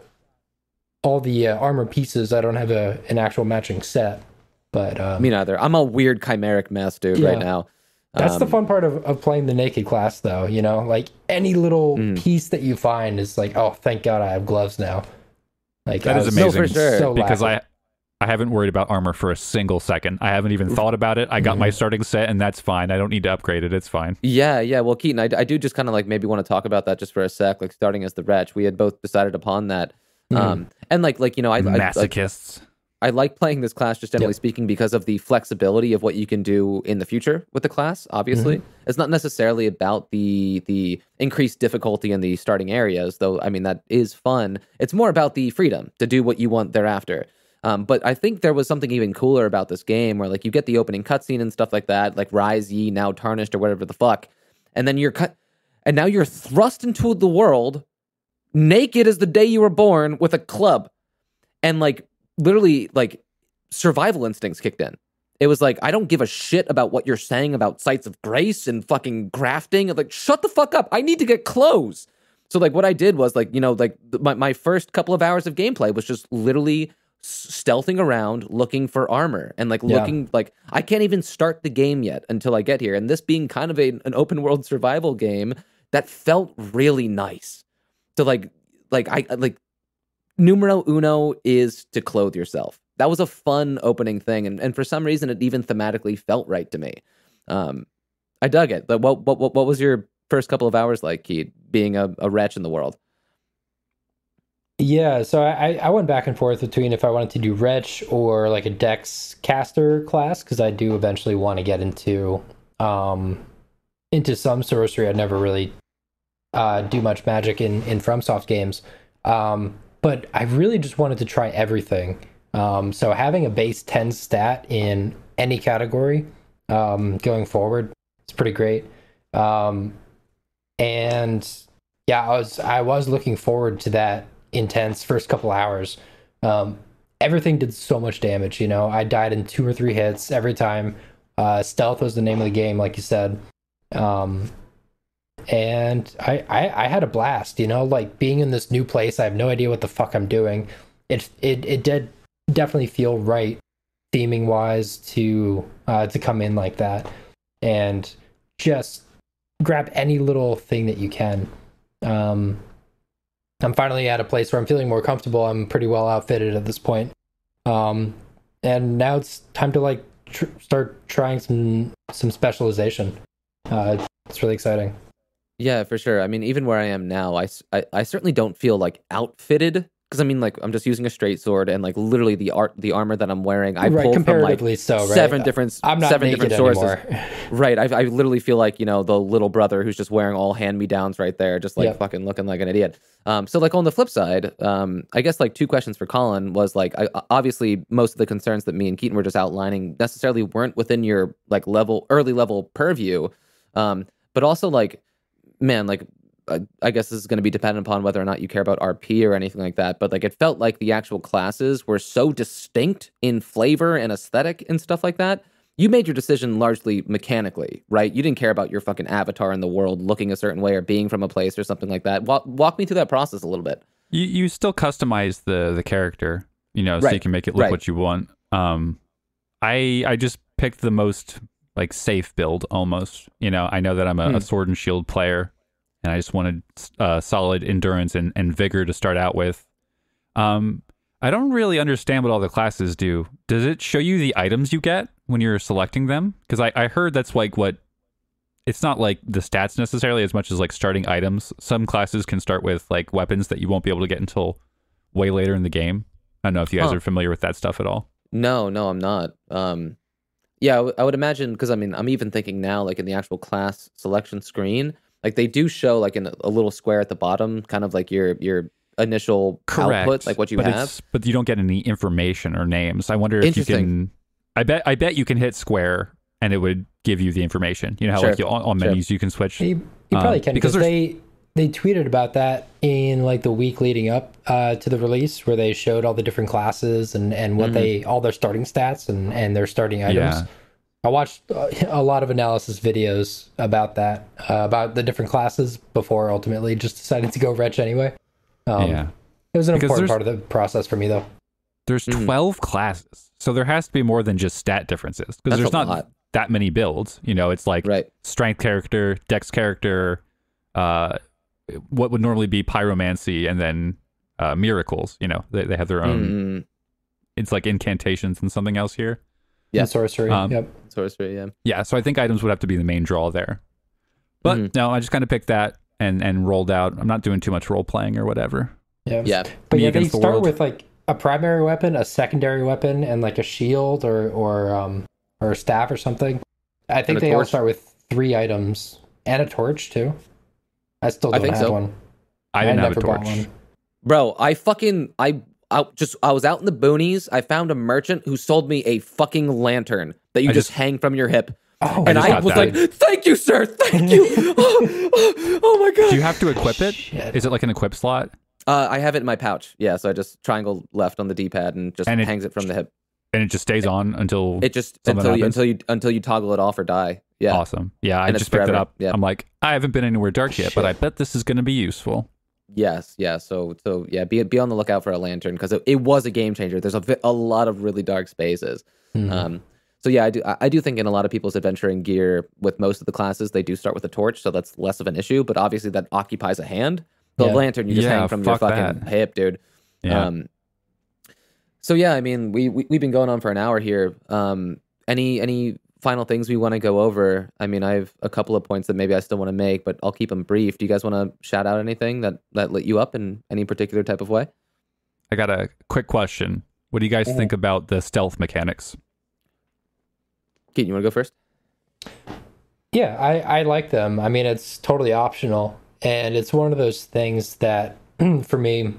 all the armor pieces. I don't have an actual matching set, but me neither. I'm a weird chimeric mess, dude, right now. That's the fun part of playing the naked class, though. Like any little piece that you find is like, oh, thank God I have gloves now. Like that is amazing, for sure. So because I haven't worried about armor for a single second. I haven't even thought about it. I got my starting set, and that's fine. I don't need to upgrade it. It's fine. Yeah. Well, Keaton, I do just kind of like maybe want to talk about that just for a sec. Like starting as the wretch, we had both decided upon that. And like masochists. I like playing this class, just generally speaking, because of the flexibility of what you can do in the future with the class, obviously. It's not necessarily about the increased difficulty in the starting areas, though, I mean, that is fun. It's more about the freedom to do what you want thereafter. But I think there was something even cooler about this game where, like, you get the opening cutscene and stuff like that, like, Rise Ye, now Tarnished, or whatever the fuck. And then and now you're thrust into the world, naked as the day you were born, with a club. And, like, literally, like, survival instincts kicked in. It was like, I don't give a shit about what you're saying about sites of grace and fucking grafting. Like, shut the fuck up. I need to get clothes. So, like, what I did was, like, my first couple of hours of gameplay was just literally stealthing around looking for armor and, like, looking, like, I can't even start the game yet until I get here. And this being kind of an open world survival game, that felt really nice. So, like, numero uno is to clothe yourself. That was a fun opening thing, and for some reason, it even thematically felt right to me. I dug it. But what was your first couple of hours like, Keith, being a wretch in the world? Yeah, so I went back and forth between if I wanted to do wretch or like a dex caster class, because I do eventually want to get into some sorcery. I'd never really do much magic in FromSoft games. But I really just wanted to try everything. So having a base 10 stat in any category going forward is pretty great. And yeah, I was looking forward to that intense first couple hours. Everything did so much damage. I died in 2 or 3 hits every time. Stealth was the name of the game, like you said. And I had a blast, like being in this new place. I have no idea what the fuck I'm doing. It did definitely feel right, theming wise, to come in like that and just grab any little thing that you can. I'm finally at a place where I'm feeling more comfortable. I'm pretty well outfitted at this point. And now it's time to like start trying some specialization. It's really exciting. Yeah, for sure. I mean, even where I am now, I certainly don't feel like outfitted, because I mean, like, I'm just using a straight sword, and like literally the armor that I'm wearing, I pulled from like seven different sources. Anymore. Right. I literally feel like, the little brother who's just wearing all hand-me-downs right there, just like fucking looking like an idiot. So like on the flip side, I guess like 2 questions for Colin was like, obviously most of the concerns that me and Keaton were just outlining necessarily weren't within your like early level purview, but also like, man, like I guess this is going to be dependent upon whether or not you care about RP or anything like that, but like it felt like the actual classes were so distinct in flavor and aesthetic and stuff like that. You made your decision largely mechanically, right? You didn't care about your fucking avatar in the world looking a certain way or being from a place or something like that. Walk me through that process a little bit. You still customize the character, so you can make it look what you want. I just picked the most like safe build almost. I know that I'm a sword and shield player, and I just wanted solid endurance and vigor to start out with. I don't really understand what all the classes do. Does it show you the items you get when you're selecting them? Because I heard that's like what... It's not like the stats necessarily as much as like starting items. Some classes can start with like weapons that you won't be able to get until way later in the game. I don't know if you guys are familiar with that stuff at all. No, I'm not. Yeah, I would imagine, because I mean, I'm even thinking now, like in the actual class selection screen, like they do show like in a little square at the bottom, kind of like your initial output, like what you have. But you don't get any information or names. I wonder if you can... I bet you can hit square and it would give you the information. You know how like on menus you can switch. You probably can, because they tweeted about that in like the week leading up to the release, where they showed all the different classes and what all their starting stats and their starting items. Yeah. I watched a lot of analysis videos about that, about the different classes before ultimately just deciding to go retch anyway. It was an important part of the process for me, though. There's 12 classes, so there has to be more than just stat differences, because there's not that many builds. It's like strength character, dex character, what would normally be pyromancy, and then miracles. They have their own. It's like incantations and something else here. Yeah, and sorcery. Sorcery. Yeah. Yeah. So I think items would have to be the main draw there. But no, I just kind of picked that and rolled out. I'm not doing too much role playing or whatever. Yeah. But they start with like a primary weapon, a secondary weapon, and like a shield or a staff or something. I think they all start with 3 items and a torch too. I still don't have one. I didn't have a torch. Bro, I was out in the boonies. I found a merchant who sold me a fucking lantern that you just hang from your hip. Oh, and I was like, thank you, sir. Thank you. Oh my God. Do you have to equip it? Shit. Is it like an equip slot? I have it in my pouch. Yeah, so I just triangle left on the D-pad and just hangs it from the hip. And it just stays on until until you toggle it off or die. Yeah. Awesome. Yeah, I just picked it up. Yeah. I'm like, I haven't been anywhere dark yet, but I bet this is going to be useful. Yes. Yeah. So yeah, be on the lookout for a lantern, because it was a game changer. There's a lot of really dark spaces. So yeah, I do think in a lot of people's adventuring gear with most of the classes, they do start with a torch, so that's less of an issue. But obviously that occupies a hand. The lantern you just hang from your fucking hip, dude. Yeah. So yeah, I mean, we've been going on for an hour here. Any final things we want to go over? I mean, I have a couple of points that maybe I still want to make, but I'll keep them brief. Do you guys want to shout out anything that lit you up in any particular type of way? I got a quick question. What do you guys think about the stealth mechanics? Keaton, you want to go first? Yeah, I like them. I mean, it's totally optional. And it's one of those things that, for me,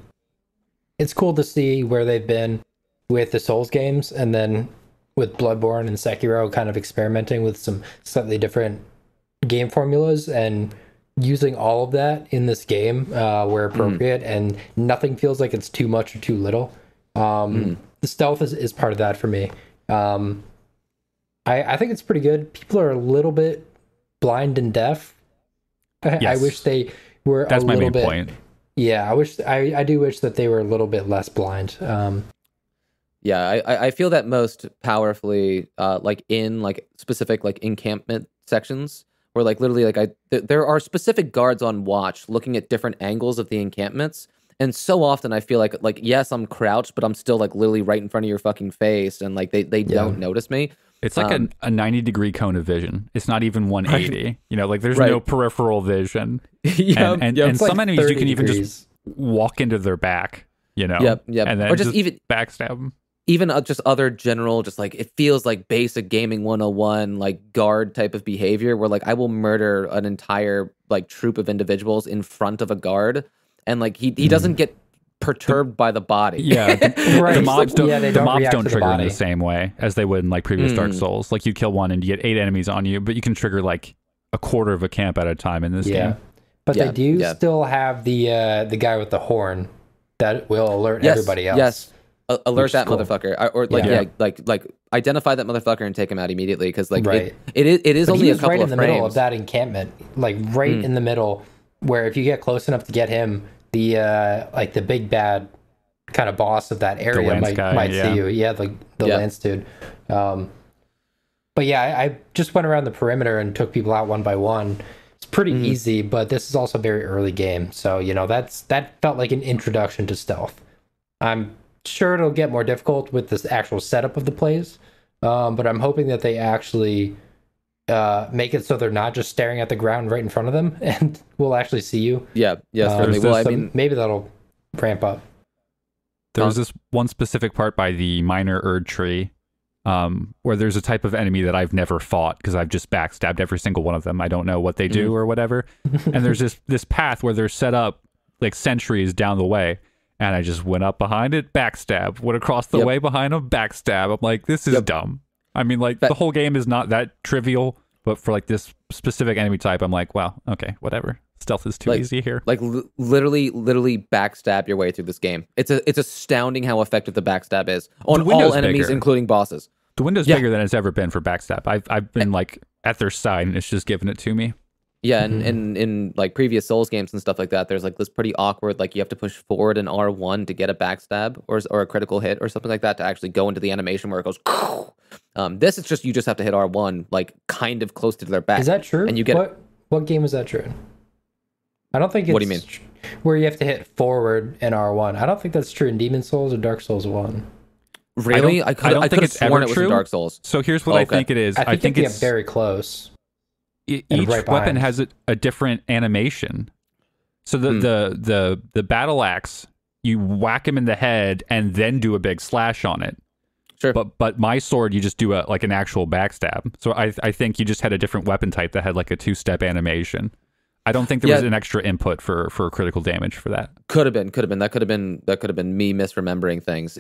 it's cool to see where they've been with the Souls games, and then with Bloodborne and Sekiro kind of experimenting with some slightly different game formulas and using all of that in this game where appropriate, and nothing feels like it's too much or too little. The stealth is part of that for me. I think it's pretty good. People are a little bit blind and deaf. Yes. I wish they were a little bit... That's my main point. Yeah, I do wish that they were a little bit less blind. Yeah, I feel that most powerfully, like in like specific like encampment sections, where like literally like there are specific guards on watch looking at different angles of the encampments, and so often I feel like yes, I'm crouched, but I'm still like literally right in front of your fucking face, and like they don't notice me. It's like a 90-degree cone of vision. It's not even 180. Like there's no peripheral vision. And some like enemies you can even just walk into their back. Yep. And then or just even backstab them. Even just other general, just like it feels like basic gaming 101, like guard type of behavior, where like I will murder an entire like troop of individuals in front of a guard, and like he doesn't get perturbed by the body. Yeah, the mobs don't trigger in the same way as they would in like previous Dark Souls. Like you kill one and you get 8 enemies on you, but you can trigger like a quarter of a camp at a time in this game. But they do still have the guy with the horn that will alert everybody else. Yes, alert that motherfucker, or like identify that motherfucker and take him out immediately, because like it is but only a couple right of in the frames. middle of that encampment, like right in the middle, where if you get close enough to get him, the like the big bad kind of boss of that area might see you. Yeah, like the Lance dude. But yeah, I just went around the perimeter and took people out one by one. It's pretty easy, but this is also a very early game, so you know that felt like an introduction to stealth. I'm sure it'll get more difficult with this actual setup of the plays, but I'm hoping that they actually make it so they're not just staring at the ground right in front of them, and will actually see you. Certainly. Well, I mean, maybe that'll ramp up. There was this one specific part by the minor Erd tree, where there's a type of enemy that I've never fought because I've just backstabbed every single one of them. I don't know what they do or whatever. And there's this path where they're set up like sentries down the way. And I just went up behind it, backstab. Went across the way behind them, backstab. I'm like, this is dumb. I mean, like, the whole game is not that trivial, but for like this specific enemy type, I'm like, well, okay, whatever. Stealth is too easy here. Like literally backstab your way through this game. It's astounding how effective the backstab is on all enemies, including bosses. The window's bigger than it's ever been for backstab. I've been like at their side, and it's just giving it to me. Yeah, and in like previous Souls games and stuff like that, there's like this pretty awkward, like you have to push forward an R1 to get a backstab or a critical hit or something like that to actually go into the animation where it goes. This is just you just have to hit R1 like kind of close to their back. Is that true? And you get what game is that true? I don't think it's what do you mean? Where you have to hit forward in R1. I don't think that's true in Demon Souls or Dark Souls 1. Really? I don't think it's ever true in Dark Souls. So here's what I think it is. I think it's very close. Each weapon has a different animation. So the battle axe, you whack him in the head and then do a big slash on it. Sure. But my sword, you just do like an actual backstab. So I think you just had a different weapon type that had like a 2-step animation. I don't think there was an extra input for critical damage for that. Could have been. That could have been me misremembering things.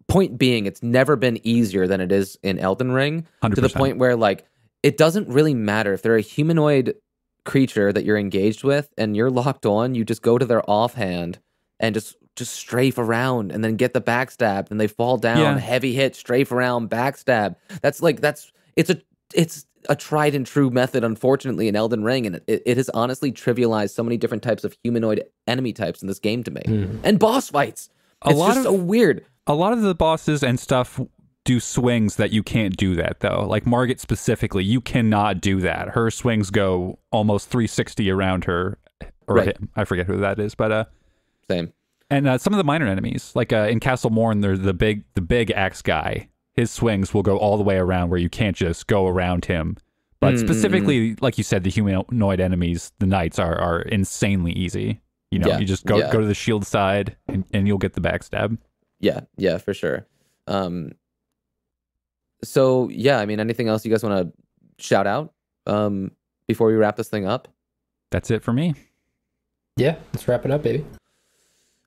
Point being, it's never been easier than it is in Elden Ring. 100%. To the point where like it doesn't really matter if they're a humanoid creature that you're engaged with and you're locked on. You just go to their offhand and just strafe around and then get the backstab. And they fall down, heavy hit, strafe around, backstab. It's a tried and true method, unfortunately, in Elden Ring, and it has honestly trivialized so many different types of humanoid enemy types in this game to me. And boss fights. It's just so weird. A lot of the bosses and stuff do swings that you can't do that, though. Like Margit specifically, you cannot do that. Her swings go almost 360 around her, or him. I forget who that is, but same. And some of the minor enemies, like in Castle Morn, there's the big axe guy. His swings will go all the way around where you can't just go around him. But specifically, like you said, the humanoid enemies, the knights, are insanely easy. You know, you just go to the shield side and you'll get the backstab. Yeah, for sure. So, yeah, I mean, anything else you guys want to shout out before we wrap this thing up? That's it for me. Yeah, let's wrap it up, baby.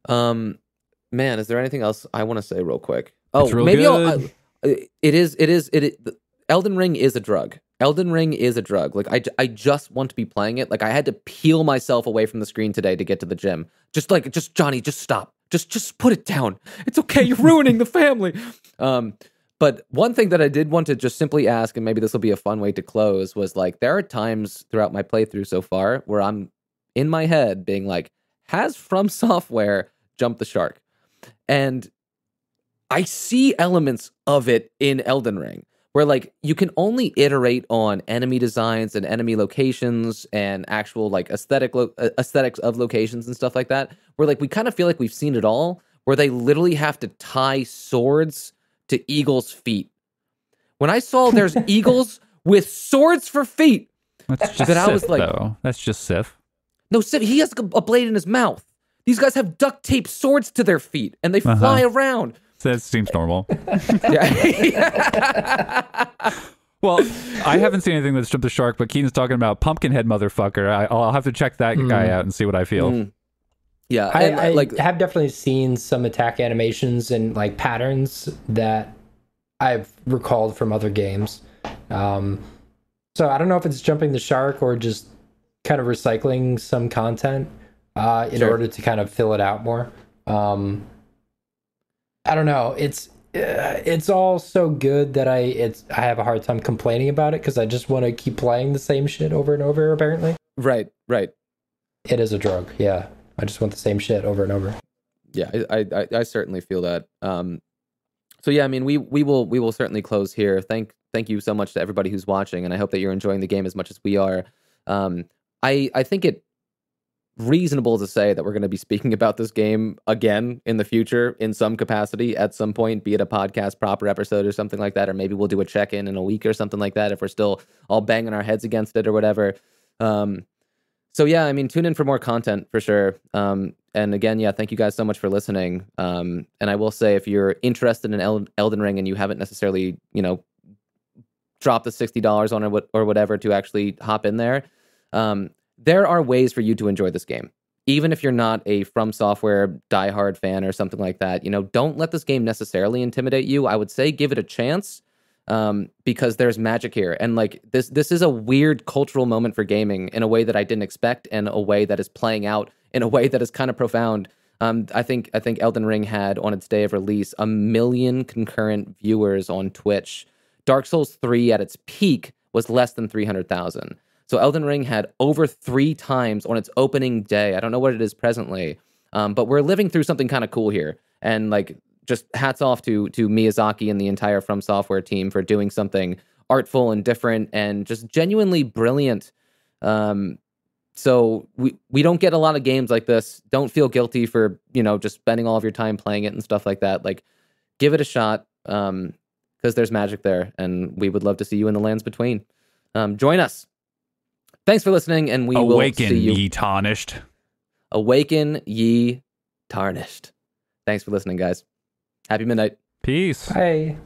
Man, is there anything else I want to say real quick? Oh, maybe good. It is. Elden Ring is a drug. Elden Ring is a drug. Like I just want to be playing it. Like I had to peel myself away from the screen today to get to the gym. Just Johnny, just stop. Just put it down. It's okay. You're ruining the family. But one thing that I did want to just simply ask, and maybe this will be a fun way to close, was like there are times throughout my playthrough so far where I'm in my head being like, has From Software jumped the shark? And I see elements of it in Elden Ring, where like you can only iterate on enemy designs and enemy locations and actual like aesthetics of locations and stuff like that, where like we kind of feel like we've seen it all, where they literally have to tie swords to eagles' feet. When I saw there's eagles with swords for feet, that's just Sif, I was like, though. That's just Sif. No, Sif, he has a blade in his mouth. These guys have duct tape swords to their feet and they fly around. That seems normal. Well, I haven't seen anything that's jumped the shark, but Keenan's talking about Pumpkinhead motherfucker. I'll have to check that guy out and see what I feel. Yeah, I like have definitely seen some attack animations and like patterns that I've recalled from other games. So I don't know if it's jumping the shark or just kind of recycling some content in order to kind of fill it out more. I don't know. It's all so good that I have a hard time complaining about it because I just want to keep playing the same shit over and over. Apparently, right. It is a drug. Yeah, I just want the same shit over and over. Yeah, I certainly feel that. So yeah, I mean, we will certainly close here. Thank you so much to everybody who's watching, and I hope that you're enjoying the game as much as we are. I think it reasonable to say that we're going to be speaking about this game again in the future in some capacity at some point, be it a podcast proper episode or something like that, or maybe we'll do a check-in in a week or something like that if we're still all banging our heads against it or whatever. So yeah, I mean, tune in for more content for sure. And again, yeah, thank you guys so much for listening. And I will say, if you're interested in Elden Ring and you haven't necessarily, dropped the $60 on it or whatever to actually hop in there, there are ways for you to enjoy this game. Even if you're not a From Software diehard fan or something like that, don't let this game necessarily intimidate you. I would say give it a chance, because there's magic here. And like this is a weird cultural moment for gaming in a way that I didn't expect, and a way that is playing out in a way that is kind of profound. I think Elden Ring had, on its day of release, 1 million concurrent viewers on Twitch. Dark Souls 3 at its peak was less than 300,000. So Elden Ring had over 3 times on its opening day. I don't know what it is presently, but we're living through something kind of cool here. And like, just hats off to Miyazaki and the entire From Software team for doing something artful and different and just genuinely brilliant. So we don't get a lot of games like this. Don't feel guilty for, just spending all of your time playing it and stuff like that. Like, give it a shot, because there's magic there, and we would love to see you in the lands between. Join us. Thanks for listening, and we will see you. Awaken, ye tarnished. Awaken, ye tarnished. Thanks for listening, guys. Happy midnight. Peace. Bye.